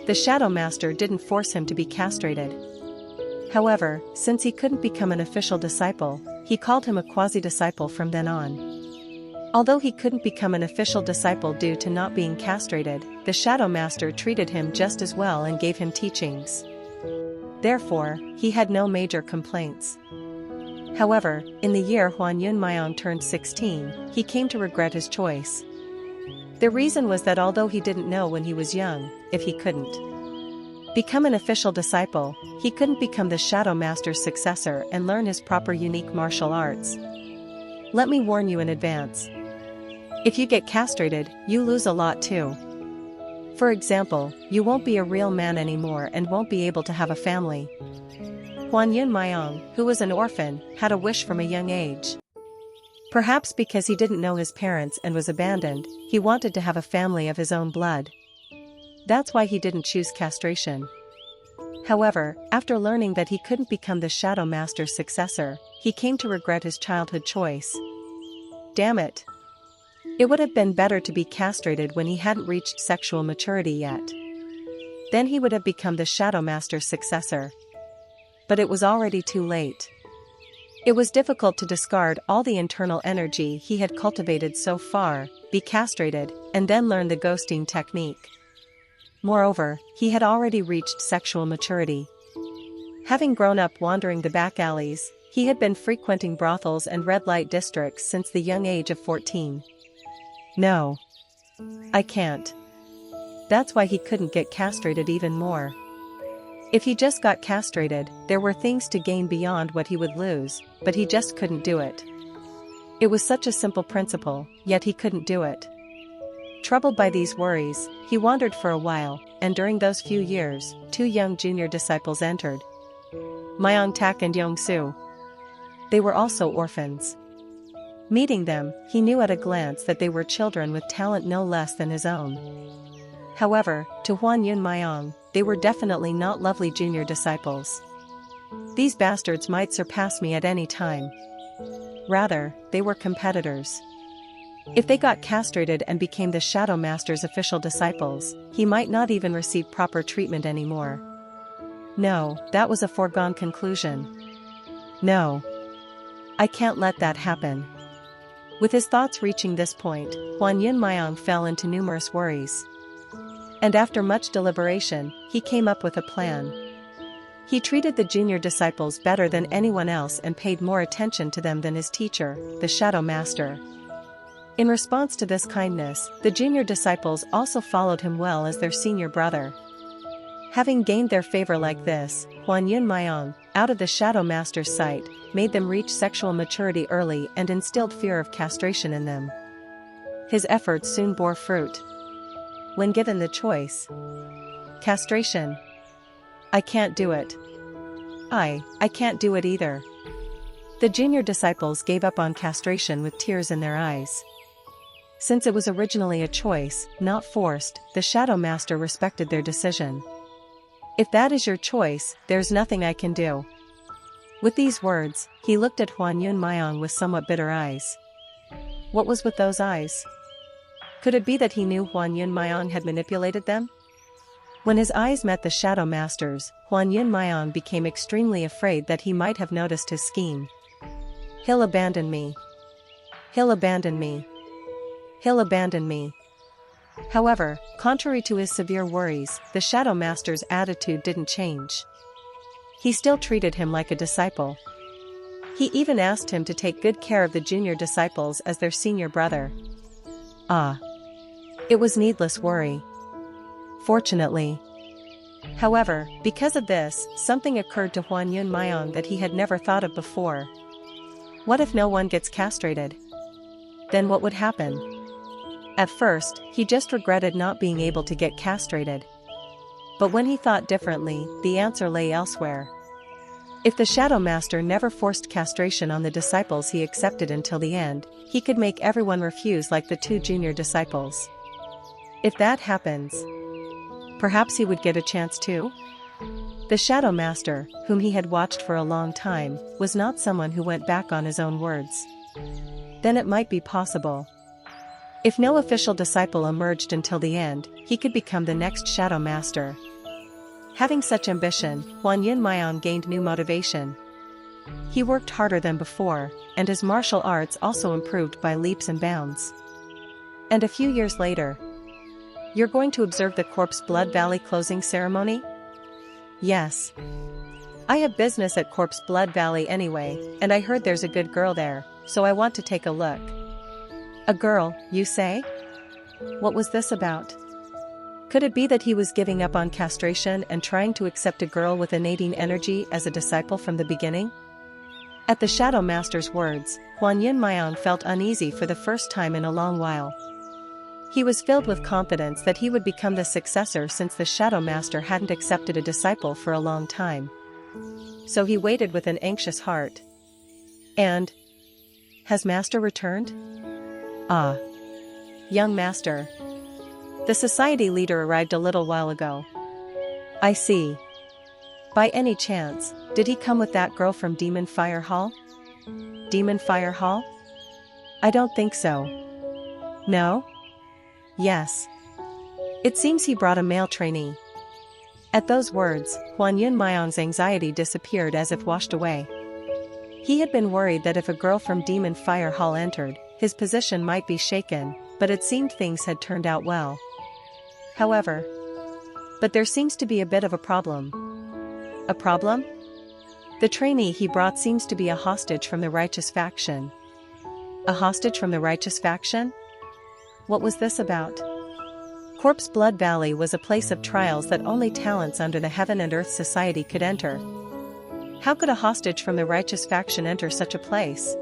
The Shadow Master didn't force him to be castrated. However, since he couldn't become an official disciple, he called him a quasi-disciple from then on. Although he couldn't become an official disciple due to not being castrated, the Shadow Master treated him just as well and gave him teachings. Therefore, he had no major complaints. However, in the year Hwan-yun Myong turned 16, he came to regret his choice. The reason was that although he didn't know when he was young, if he couldn't become an official disciple, he couldn't become the Shadow Master's successor and learn his proper unique martial arts. Let me warn you in advance. If you get castrated, you lose a lot too. For example, you won't be a real man anymore and won't be able to have a family. Hwan-yun Myong, who was an orphan, had a wish from a young age. Perhaps because he didn't know his parents and was abandoned, he wanted to have a family of his own blood. That's why he didn't choose castration. However, after learning that he couldn't become the Shadow Master's successor, he came to regret his childhood choice. Damn it. It would have been better to be castrated when he hadn't reached sexual maturity yet. Then he would have become the Shadow Master's successor. But it was already too late. It was difficult to discard all the internal energy he had cultivated so far, be castrated, and then learn the ghosting technique. Moreover, he had already reached sexual maturity. Having grown up wandering the back alleys, he had been frequenting brothels and red light districts since the young age of 14. No. I can't. That's why he couldn't get castrated even more. If he just got castrated, there were things to gain beyond what he would lose, but he just couldn't do it. It was such a simple principle, yet he couldn't do it. Troubled by these worries, he wandered for a while, and during those few years, 2 young junior disciples entered. Myong Tak and Yong Su. They were also orphans. Meeting them, he knew at a glance that they were children with talent no less than his own. However, to Hwan-yun Myong, they were definitely not lovely junior disciples. These bastards might surpass me at any time. Rather, they were competitors. If they got castrated and became the Shadow Master's official disciples, he might not even receive proper treatment anymore. No, that was a foregone conclusion. No. I can't let that happen. With his thoughts reaching this point, Hwan-yun Myong fell into numerous worries. And after much deliberation, he came up with a plan. He treated the junior disciples better than anyone else and paid more attention to them than his teacher, the Shadow Master. In response to this kindness, the junior disciples also followed him well as their senior brother. Having gained their favor like this, Hwan-yun Myong, out of the Shadow Master's sight, made them reach sexual maturity early and instilled fear of castration in them. His efforts soon bore fruit. When given the choice, castration. I can't do it. I can't do it either. The junior disciples gave up on castration with tears in their eyes. Since it was originally a choice, not forced, the Shadow Master respected their decision. If that is your choice, there's nothing I can do. With these words, he looked at Huan Yun Mayong with somewhat bitter eyes. What was with those eyes? Could it be that he knew Huan Yun Mayong had manipulated them? When his eyes met the Shadow Master's, Huan Yun Mayong became extremely afraid that he might have noticed his scheme. He'll abandon me. He'll abandon me. He'll abandon me. However, contrary to his severe worries, the Shadow Master's attitude didn't change. He still treated him like a disciple. He even asked him to take good care of the junior disciples as their senior brother. It was needless worry. Fortunately. However, because of this, something occurred to Huan Yun Mayong that he had never thought of before. What if no one gets castrated? Then what would happen? At first, he just regretted not being able to get castrated. But when he thought differently, the answer lay elsewhere. If the Shadow Master never forced castration on the disciples he accepted until the end, he could make everyone refuse like the two junior disciples. If that happens, perhaps he would get a chance too? The Shadow Master, whom he had watched for a long time, was not someone who went back on his own words. Then it might be possible. If no official disciple emerged until the end, he could become the next Shadow Master. Having such ambition, Huan Yun Mayong gained new motivation. He worked harder than before, and his martial arts also improved by leaps and bounds. And a few years later, you're going to observe the Corpse Blood Valley closing ceremony? Yes. I have business at Corpse Blood Valley anyway, and I heard there's a good girl there, so I want to take a look. A girl, you say? What was this about? Could it be that he was giving up on castration and trying to accept a girl with innate energy as a disciple from the beginning? At the Shadow Master's words, Huan Yun Mayong felt uneasy for the first time in a long while. He was filled with confidence that he would become the successor since the Shadow Master hadn't accepted a disciple for a long time. So he waited with an anxious heart. And? Has Master returned? Young Master. The society leader arrived a little while ago. I see. By any chance, did he come with that girl from Demon Fire Hall? Demon Fire Hall? I don't think so. No? Yes. It seems he brought a male trainee. At those words, Huan Yun Mayong's anxiety disappeared as if washed away. He had been worried that if a girl from Demon Fire Hall entered, his position might be shaken, but it seemed things had turned out well. However, but there seems to be a bit of a problem. A problem? The trainee he brought seems to be a hostage from the righteous faction. A hostage from the righteous faction? What was this about? Corpse Blood Valley was a place of trials that only talents under the Heaven and Earth Society could enter. How could a hostage from the righteous faction enter such a place?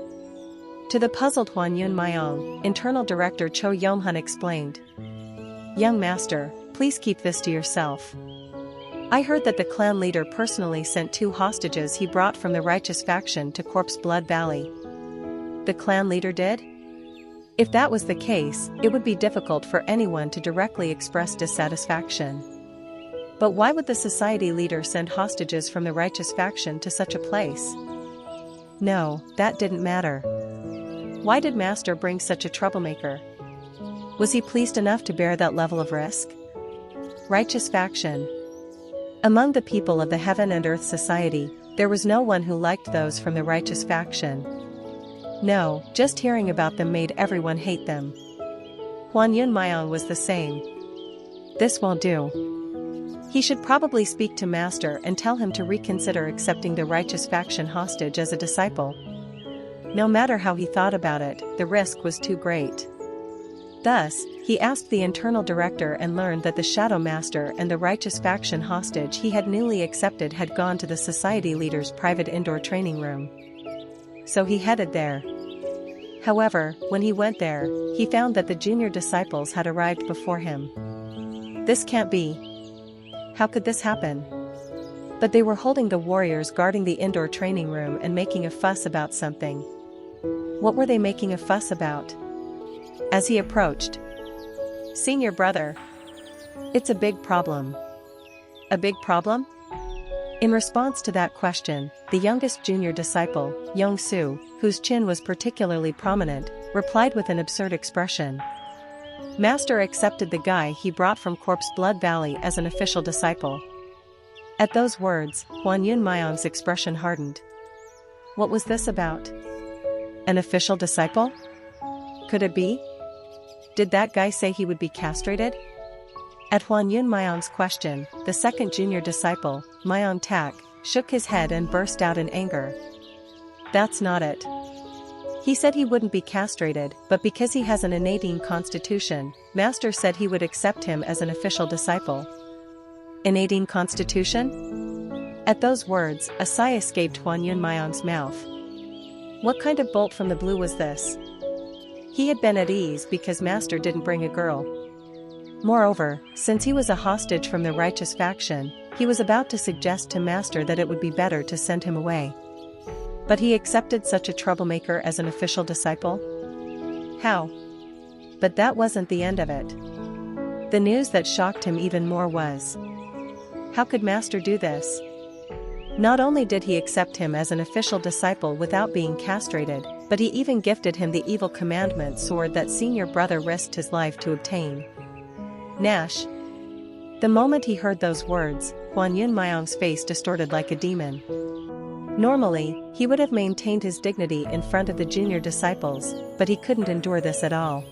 To the puzzled Huan Yun Mayong, Internal Director Cho Yomhun explained. Young Master, please keep this to yourself. I heard that the clan leader personally sent 2 hostages he brought from the righteous faction to Corpse Blood Valley. The clan leader did? If that was the case, it would be difficult for anyone to directly express dissatisfaction. But why would the society leader send hostages from the righteous faction to such a place? No, that didn't matter. Why did Master bring such a troublemaker? Was he pleased enough to bear that level of risk? Righteous faction. Among the people of the Heaven and Earth Society, there was no one who liked those from the righteous faction. No, just hearing about them made everyone hate them. Huan Yun Mayong was the same. This won't do. He should probably speak to Master and tell him to reconsider accepting the righteous faction hostage as a disciple. No matter how he thought about it, the risk was too great. Thus, he asked the internal director and learned that the Shadow Master and the righteous faction hostage he had newly accepted had gone to the society leader's private indoor training room. So he headed there. However, when he went there, he found that the junior disciples had arrived before him. This can't be. How could this happen? But they were holding the warriors guarding the indoor training room and making a fuss about something. What were they making a fuss about? As he approached, "Senior brother. It's a big problem." A big problem? In response to that question, the youngest junior disciple, Young-soo, whose chin was particularly prominent, replied with an absurd expression. Master accepted the guy he brought from Corpse Blood Valley as an official disciple. At those words, Hwan Yun Myong's expression hardened. What was this about? An official disciple? Could it be? Did that guy say he would be castrated? At Hwan Yun Myong's question, the second junior disciple, Myong Tak, shook his head and burst out in anger. That's not it. He said he wouldn't be castrated, but because he has an innate constitution, Master said he would accept him as an official disciple. Innate constitution? At those words, a sigh escaped Hwan Yun Myong's mouth. What kind of bolt from the blue was this? He had been at ease because Master didn't bring a girl. Moreover, since he was a hostage from the righteous faction, he was about to suggest to Master that it would be better to send him away. But he accepted such a troublemaker as an official disciple? How? But that wasn't the end of it. The news that shocked him even more was, how could Master do this? Not only did he accept him as an official disciple without being castrated, but he even gifted him the evil commandment sword that senior brother risked his life to obtain. Nash. The moment he heard those words, Hwan Yun Myong's face distorted like a demon. Normally, he would have maintained his dignity in front of the junior disciples, but he couldn't endure this at all.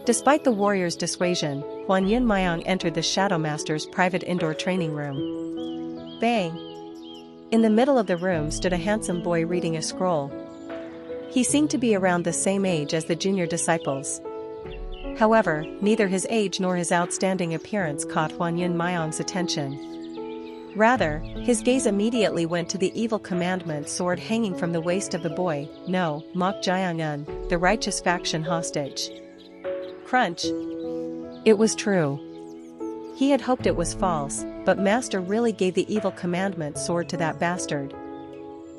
Despite the warrior's dissuasion, Hwan Yun Myong entered the Shadow Master's private indoor training room. Bang! In the middle of the room stood a handsome boy reading a scroll. He seemed to be around the same age as the junior disciples. However, neither his age nor his outstanding appearance caught Hwan Yun Myong's attention. Rather, his gaze immediately went to the evil commandment sword hanging from the waist of the boy, No, Mok Jayang-un, the righteous faction hostage. Crunch. It was true. He had hoped it was false, but Master really gave the evil commandment sword to that bastard.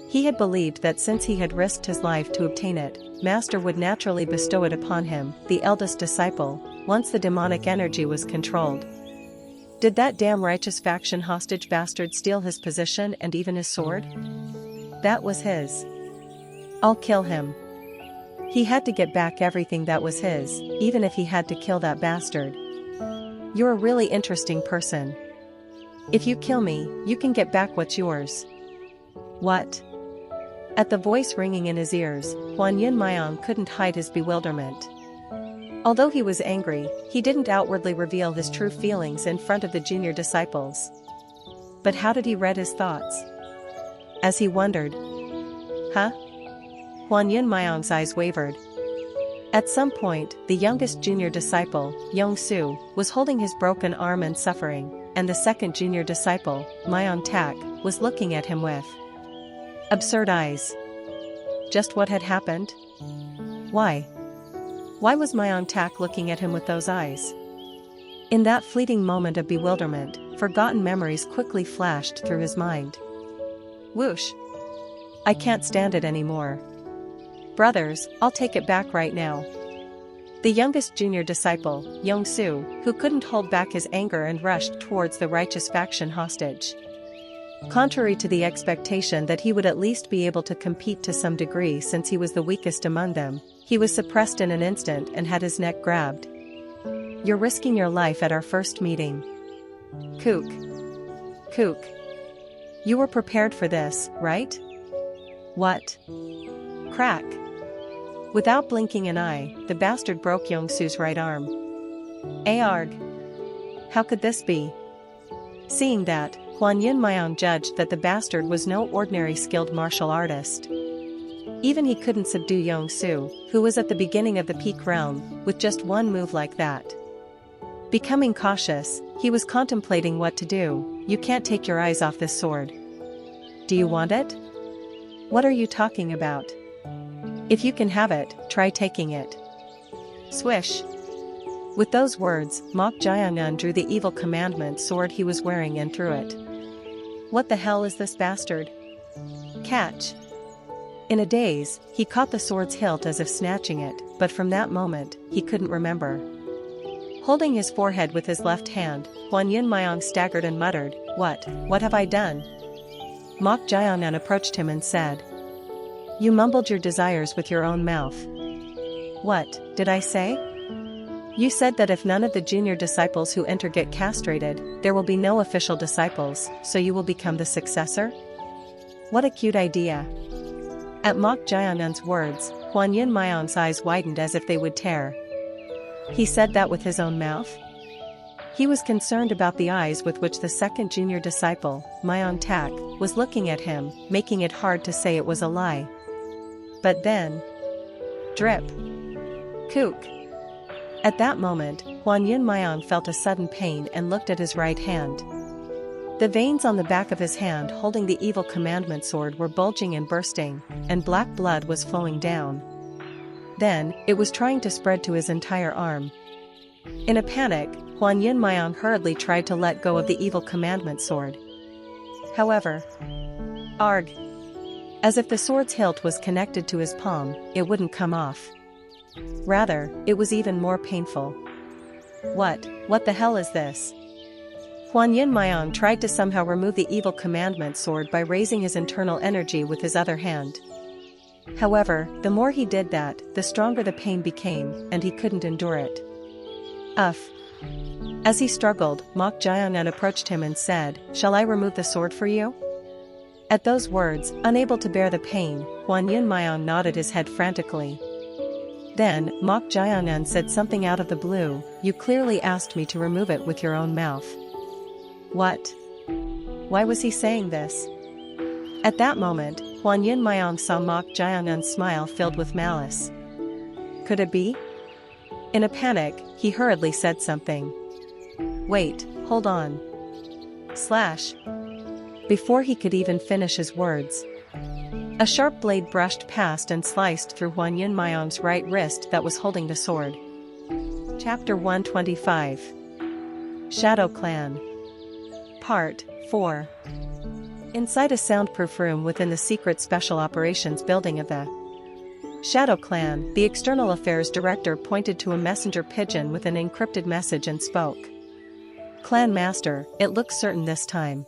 He had believed that since he had risked his life to obtain it, Master would naturally bestow it upon him, the eldest disciple, once the demonic energy was controlled. Did that damn righteous faction hostage bastard steal his position and even his sword? That was his. I'll kill him. He had to get back everything that was his, even if he had to kill that bastard. You're a really interesting person. If you kill me, you can get back what's yours. What? At the voice ringing in his ears, Hwan Yun Myong couldn't hide his bewilderment. Although he was angry, he didn't outwardly reveal his true feelings in front of the junior disciples. But how did he read his thoughts? As he wondered, huh? Hwan Yun Myong's eyes wavered. At some point, the youngest junior disciple, Young-soo, was holding his broken arm and suffering, and the second junior disciple, Myong Tak, was looking at him with absurd eyes. Just what had happened? Why? Why was Myong Tak looking at him with those eyes? In that fleeting moment of bewilderment, forgotten memories quickly flashed through his mind. Whoosh! I can't stand it anymore. Brothers, I'll take it back right now. The youngest junior disciple, Young-soo, who couldn't hold back his anger and rushed towards the righteous faction hostage. Contrary to the expectation that he would at least be able to compete to some degree since he was the weakest among them, he was suppressed in an instant and had his neck grabbed. You're risking your life at our first meeting. Kook. Kook. You were prepared for this, right? What? Crack. Without blinking an eye, the bastard broke Young-soo's right arm. Arg. How could this be? Seeing that, Hwan Yun Myong judged that the bastard was no ordinary skilled martial artist. Even he couldn't subdue Young-soo, who was at the beginning of the peak realm, with just one move like that. Becoming cautious, he was contemplating what to do. You can't take your eyes off this sword. Do you want it? What are you talking about? If you can have it, try taking it. Swish. With those words, Mok Jayangan drew the evil commandment sword he was wearing and threw it. What the hell is this bastard? Catch. In a daze, he caught the sword's hilt as if snatching it, but from that moment, he couldn't remember. Holding his forehead with his left hand, Huan Yin Mayong staggered and muttered, What have I done? Mok Jayangan approached him and said, You mumbled your desires with your own mouth. What did I say? You said that if none of the junior disciples who enter get castrated, there will be no official disciples, so you will become the successor? What a cute idea. At Mok Jayangan's words, Huan Yin Mayong's eyes widened as if they would tear. He said that with his own mouth? He was concerned about the eyes with which the second junior disciple, Mayong Tak, was looking at him, making it hard to say it was a lie. But then... Drip. Kook. At that moment, Huan Yin Mayong felt a sudden pain and looked at his right hand. The veins on the back of his hand holding the evil commandment sword were bulging and bursting, and black blood was flowing down. Then, it was trying to spread to his entire arm. In a panic, Huan Yin Mayong hurriedly tried to let go of the evil commandment sword. However, arg! As if the sword's hilt was connected to his palm, it wouldn't come off. Rather, it was even more painful. What the hell is this? Huan Yin Mayong tried to somehow remove the evil commandment sword by raising his internal energy with his other hand. However, the more he did that, the stronger the pain became, and he couldn't endure it. As he struggled, Mok Jayangan approached him and said, Shall I remove the sword for you? At those words, unable to bear the pain, Huan Yin Mayong nodded his head frantically. Then, Mok Jayangan said something out of the blue, You clearly asked me to remove it with your own mouth. What? Why was he saying this? At that moment, Huan Yin Mayong saw Mok Jayangan's smile filled with malice. Could it be? In a panic, he hurriedly said something. Wait, hold on. Slash. Before he could even finish his words, a sharp blade brushed past and sliced through Huan Yin Mayong's right wrist that was holding the sword. Chapter 125. Shadow Clan. Part 4. Inside a soundproof room within the secret special operations building of the Shadow Clan, the External Affairs Director pointed to a messenger pigeon with an encrypted message and spoke. Clan Master, it looks certain this time.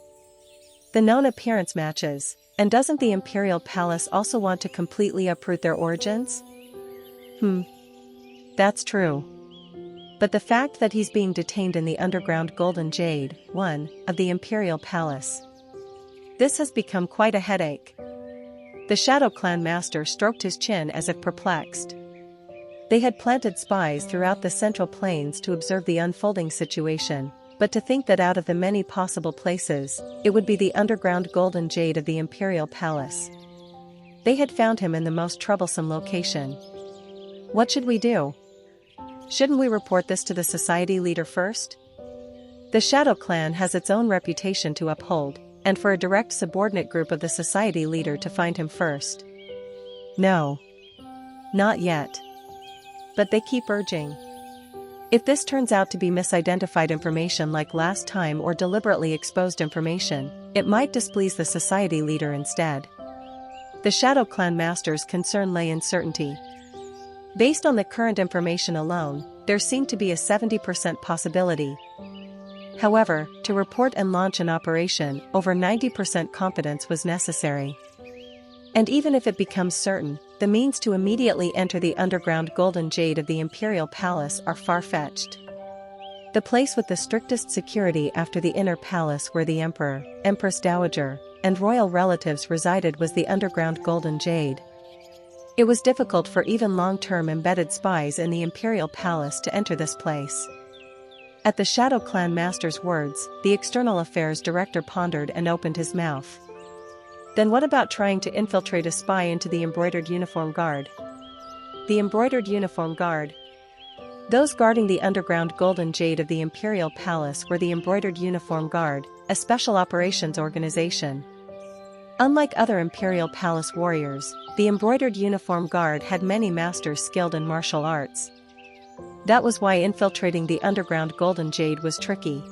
The known appearance matches, and doesn't the Imperial Palace also want to completely uproot their origins? That's true. But the fact that he's being detained in the underground Golden Jade, one, of the Imperial Palace. This has become quite a headache. The Shadow Clan Master stroked his chin as if perplexed. They had planted spies throughout the Central Plains to observe the unfolding situation, but to think that out of the many possible places, it would be the underground Golden Jade of the Imperial Palace. They had found him in the most troublesome location. What should we do? Shouldn't we report this to the society leader first? The Shadow Clan has its own reputation to uphold, and for a direct subordinate group of the society leader to find him first. No. Not yet. But they keep urging. If this turns out to be misidentified information like last time or deliberately exposed information, it might displease the society leader instead. The Shadow Clan Master's concern lay in certainty. Based on the current information alone, there seemed to be a 70% possibility. However, to report and launch an operation, over 90% confidence was necessary. And even if it becomes certain, the means to immediately enter the underground Golden Jade of the Imperial Palace are far-fetched. The place with the strictest security after the inner palace where the Emperor, Empress Dowager, and royal relatives resided was the underground Golden Jade. It was difficult for even long-term embedded spies in the Imperial Palace to enter this place. At the Shadow Clan Master's words, the External Affairs Director pondered and opened his mouth. Then what about trying to infiltrate a spy into the Embroidered Uniform Guard? The Embroidered Uniform Guard. Those guarding the underground Golden Jade of the Imperial Palace were the Embroidered Uniform Guard, a special operations organization. Unlike other imperial palace warriors, the embroidered uniform guard had many masters skilled in martial arts. That was why infiltrating the underground Golden Jade was tricky.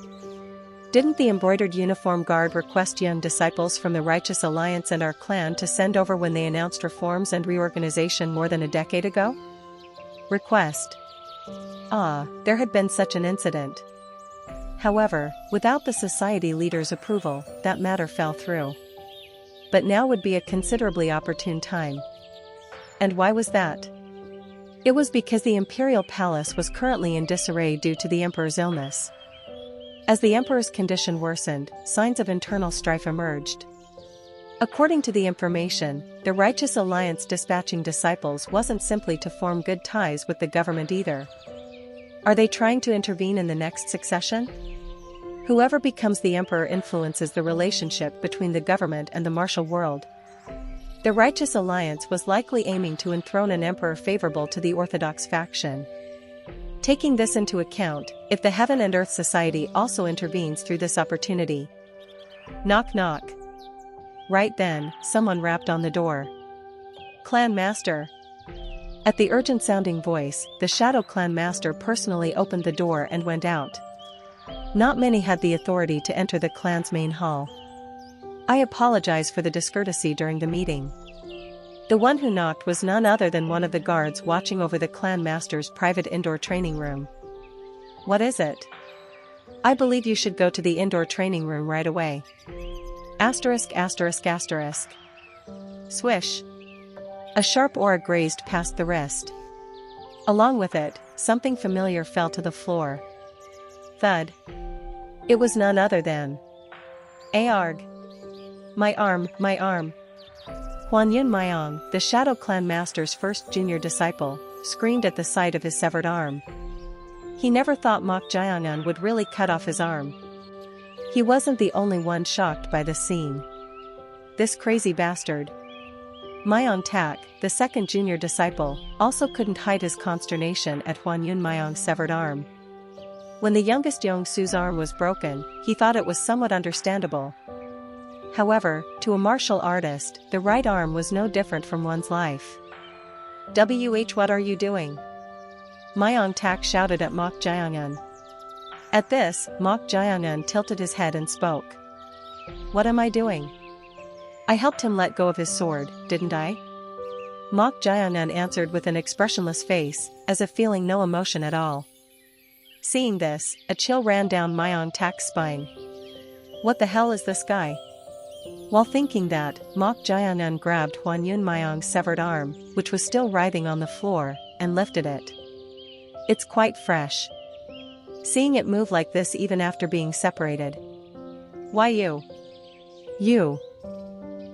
Didn't the embroidered uniform guard request young disciples from the Righteous Alliance and our clan to send over when they announced reforms and reorganization more than a decade ago? Request. There had been such an incident. However, without the society leader's approval, that matter fell through. But now would be a considerably opportune time. And why was that? It was because the imperial palace was currently in disarray due to the emperor's illness. As the emperor's condition worsened, signs of internal strife emerged. According to the information, the Righteous Alliance dispatching disciples wasn't simply to form good ties with the government either. Are they trying to intervene in the next succession? Whoever becomes the emperor influences the relationship between the government and the martial world. The Righteous Alliance was likely aiming to enthrone an emperor favorable to the Orthodox faction. Taking this into account, if the Heaven and Earth Society also intervenes through this opportunity. Knock knock. Right then, someone rapped on the door. Clan Master. At the urgent-sounding voice, the Shadow Clan Master personally opened the door and went out. Not many had the authority to enter the clan's main hall. I apologize for the discourtesy during the meeting. The one who knocked was none other than one of the guards watching over the clan master's private indoor training room. What is it? I believe you should go to the indoor training room right away. Asterisk asterisk asterisk. Swish. A sharp aura grazed past the wrist. Along with it, something familiar fell to the floor. Thud. It was none other than Aarg. My arm, my arm. Huanyun Mayong, the Shadow Clan Master's first junior disciple, screamed at the sight of his severed arm. He never thought Mok Jiangan would really cut off his arm. He wasn't the only one shocked by the scene. This crazy bastard. Mayong Tak, the second junior disciple, also couldn't hide his consternation at Huanyun Mayong's severed arm. When the youngest Yongsu's arm was broken, he thought it was somewhat understandable. However, to a martial artist, the right arm was no different from one's life. What are you doing? Mayong Tak shouted at Mok Jiangan. At this, Mok Jiangan tilted his head and spoke. What am I doing? I helped him let go of his sword, didn't I? Mok Jiangan answered with an expressionless face, as if feeling no emotion at all. Seeing this, a chill ran down Mayong Tak's spine. What the hell is this guy? While thinking that, Mok Jiangan grabbed Huanyun Mayong's severed arm, which was still writhing on the floor, and lifted it. It's quite fresh. Seeing it move like this even after being separated. Why you? You.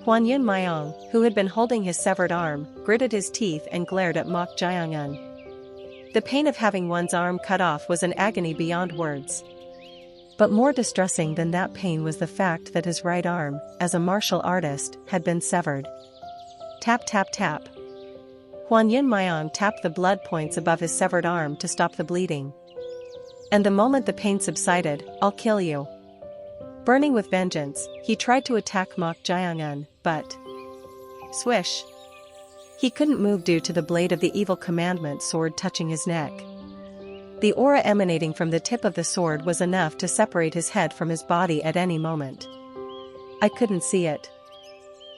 Huanyun Mayong, who had been holding his severed arm, gritted his teeth and glared at Mok Jiangan. The pain of having one's arm cut off was an agony beyond words. But more distressing than that pain was the fact that his right arm, as a martial artist, had been severed. Tap tap tap. Huanyun Mayong tapped the blood points above his severed arm to stop the bleeding. And the moment the pain subsided, I'll kill you. Burning with vengeance, he tried to attack Mok Jiangan, but... Swish. He couldn't move due to the blade of the evil commandment sword touching his neck. The aura emanating from the tip of the sword was enough to separate his head from his body at any moment. I couldn't see it.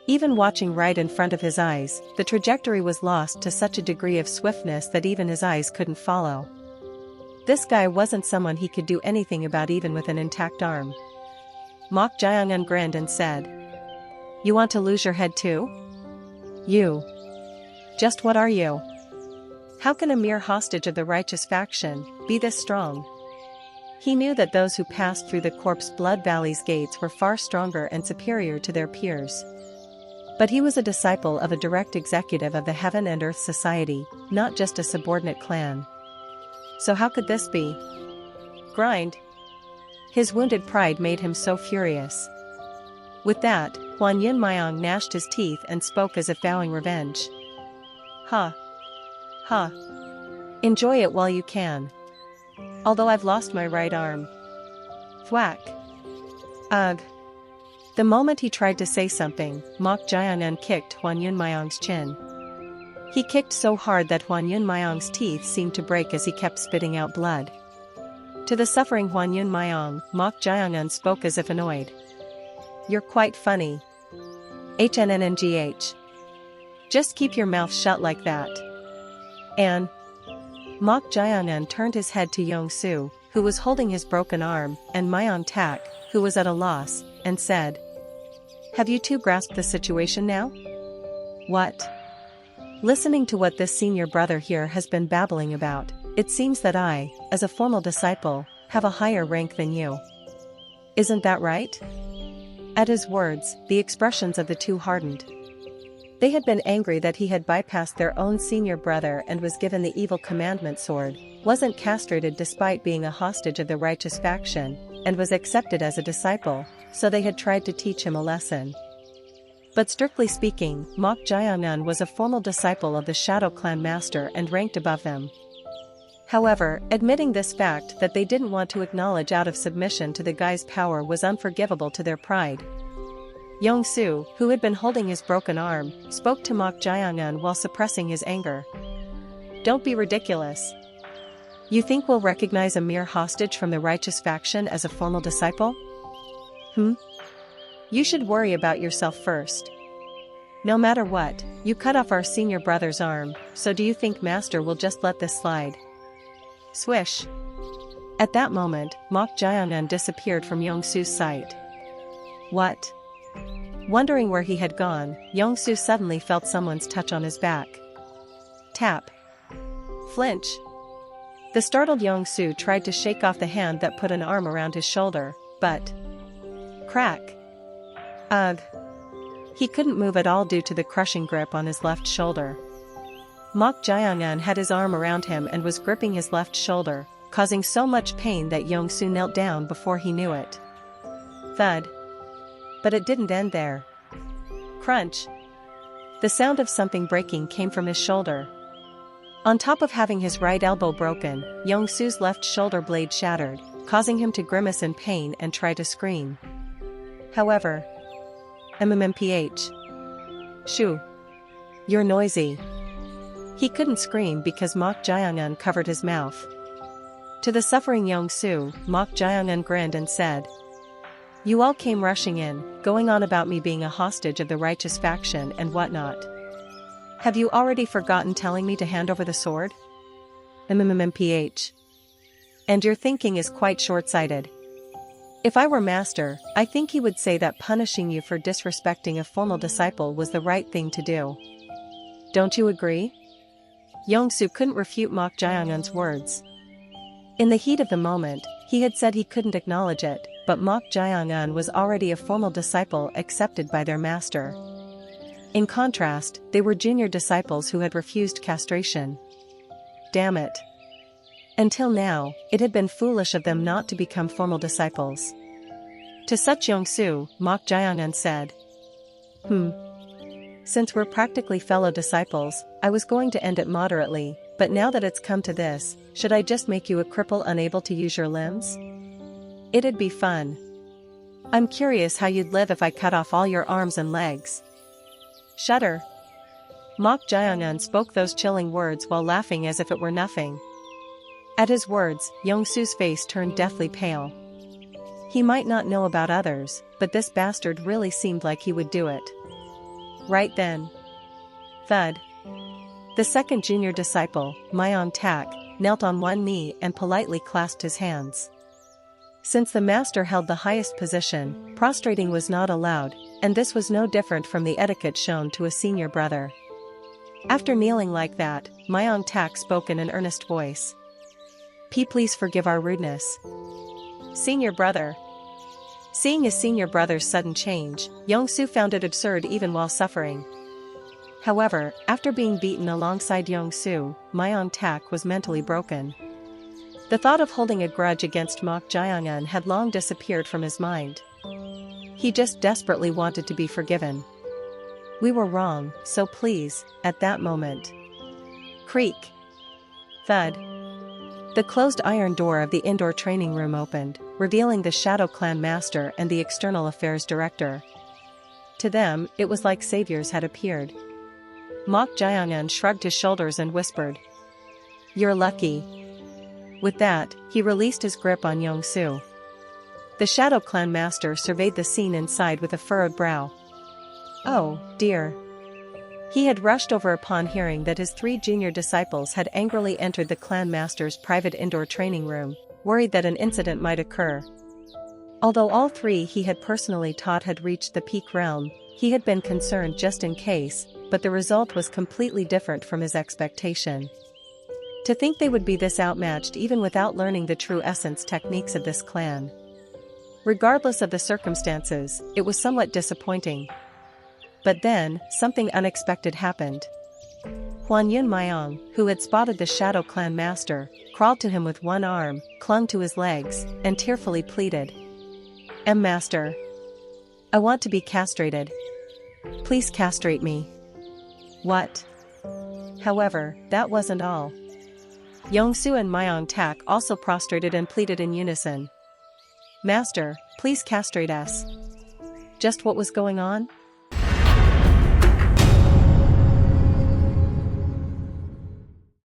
Even watching right in front of his eyes, the trajectory was lost to such a degree of swiftness that even his eyes couldn't follow. This guy wasn't someone he could do anything about even with an intact arm. Mok Jiangan grinned and said, You want to lose your head too? You. Just what are you? How can a mere hostage of the righteous faction be this strong? He knew that those who passed through the Corpse Blood Valley's gates were far stronger and superior to their peers. But he was a disciple of a direct executive of the Heaven and Earth Society, not just a subordinate clan. So how could this be? Grind. His wounded pride made him so furious. With that, Huanyun Mayong gnashed his teeth and spoke as if vowing revenge. Ha. Ha. Enjoy it while you can. Although I've lost my right arm. Thwack. Ugh. The moment he tried to say something, Mok Jiangun kicked Huan Yunmayong's chin. He kicked so hard that Huan Yunmayong's teeth seemed to break as he kept spitting out blood. To the suffering Huan Yunmayong, Mok Jiangun spoke as if annoyed. "You're quite funny. HNNNGH. Just keep your mouth shut like that." And Mok Jiangun turned his head to Yong-su, who was holding his broken arm, and Myon Tak, who was at a loss, and said, "Have you two grasped the situation now?" "What?" "Listening to what this senior brother here has been babbling about, it seems that I, as a formal disciple, have a higher rank than you. Isn't that right?" At his words, the expressions of the two hardened. They had been angry that he had bypassed their own senior brother and was given the evil commandment sword, wasn't castrated despite being a hostage of the righteous faction, and was accepted as a disciple, so they had tried to teach him a lesson. But strictly speaking, Mok Jiangun was a formal disciple of the Shadow Clan master and ranked above them. However, admitting this fact that they didn't want to acknowledge out of submission to the guy's power was unforgivable to their pride. Yong-su, who had been holding his broken arm, spoke to Mok Jiangun while suppressing his anger. "Don't be ridiculous. You think we'll recognize a mere hostage from the righteous faction as a formal disciple? You should worry about yourself first. No matter what, you cut off our senior brother's arm, so do you think Master will just let this slide?" Swish. At that moment, Mok Jiangun disappeared from Yong-su's sight. What? Wondering where he had gone, Yong-su suddenly felt someone's touch on his back. Tap. Flinch. The startled Yong-su tried to shake off the hand that put an arm around his shoulder, but... Crack. Ugh. He couldn't move at all due to the crushing grip on his left shoulder. Mok Jiangun had his arm around him and was gripping his left shoulder, causing so much pain that Yong-su knelt down before he knew it. Thud. But it didn't end there. Crunch. The sound of something breaking came from his shoulder. On top of having his right elbow broken, Yong-su's left shoulder blade shattered, causing him to grimace in pain and try to scream. However, MMMPH. Shoo. You're noisy. He couldn't scream because Mok Jiangun covered his mouth. To the suffering Yong-su, Mok Jiangun grinned and said, "You all came rushing in, going on about me being a hostage of the righteous faction and whatnot. Have you already forgotten telling me to hand over the sword? MMMPH. And your thinking is quite short-sighted. If I were master, I think he would say that punishing you for disrespecting a formal disciple was the right thing to do. Don't you agree?" Yong-su couldn't refute Mok Jiangun's words. In the heat of the moment, he had said he couldn't acknowledge it, but Mok Jiangun was already a formal disciple accepted by their master. In contrast, they were junior disciples who had refused castration. Damn it. Until now, it had been foolish of them not to become formal disciples. To such Yong-su, Mok Jiangun said, Since we're practically fellow disciples, I was going to end it moderately, but now that it's come to this, should I just make you a cripple unable to use your limbs? It'd be fun. I'm curious how you'd live if I cut off all your arms and legs. Shudder. Mok Jiangun spoke those chilling words while laughing as if it were nothing. At his words, Yong-su's face turned deathly pale. He might not know about others, but this bastard really seemed like he would do it. Right then. Thud. The second junior disciple, Myon Tak, knelt on one knee and politely clasped his hands. Since the master held the highest position, prostrating was not allowed, and this was no different from the etiquette shown to a senior brother. After kneeling like that, Myon Tak spoke in an earnest voice. Please forgive our rudeness. Senior brother. Seeing his senior brother's sudden change, Yong-su found it absurd even while suffering. However, after being beaten alongside Yong-su, Myon Tak was mentally broken. The thought of holding a grudge against Mok Jiangun had long disappeared from his mind. He just desperately wanted to be forgiven. We were wrong, so please, at that moment. Creak. Thud. The closed iron door of the indoor training room opened, revealing the Shadow Clan master and the external affairs director. To them, it was like saviors had appeared. Mok Jiang'an shrugged his shoulders and whispered, "You're lucky." With that, he released his grip on Yongsu. The Shadow Clan master surveyed the scene inside with a furrowed brow. Oh, dear. He had rushed over upon hearing that his 3 junior disciples had angrily entered the clan master's private indoor training room, worried that an incident might occur. Although all 3 he had personally taught had reached the peak realm, he had been concerned just in case, but the result was completely different from his expectation. To think they would be this outmatched even without learning the true essence techniques of this clan. Regardless of the circumstances, it was somewhat disappointing. But then, something unexpected happened. Huanyun Mayang, who had spotted the Shadow Clan master, crawled to him with one arm, clung to his legs, and tearfully pleaded. Master. I want to be castrated. Please castrate me." What? However, that wasn't all. Yongsu and Mayang Tak also prostrated and pleaded in unison. "Master, please castrate us." Just what was going on?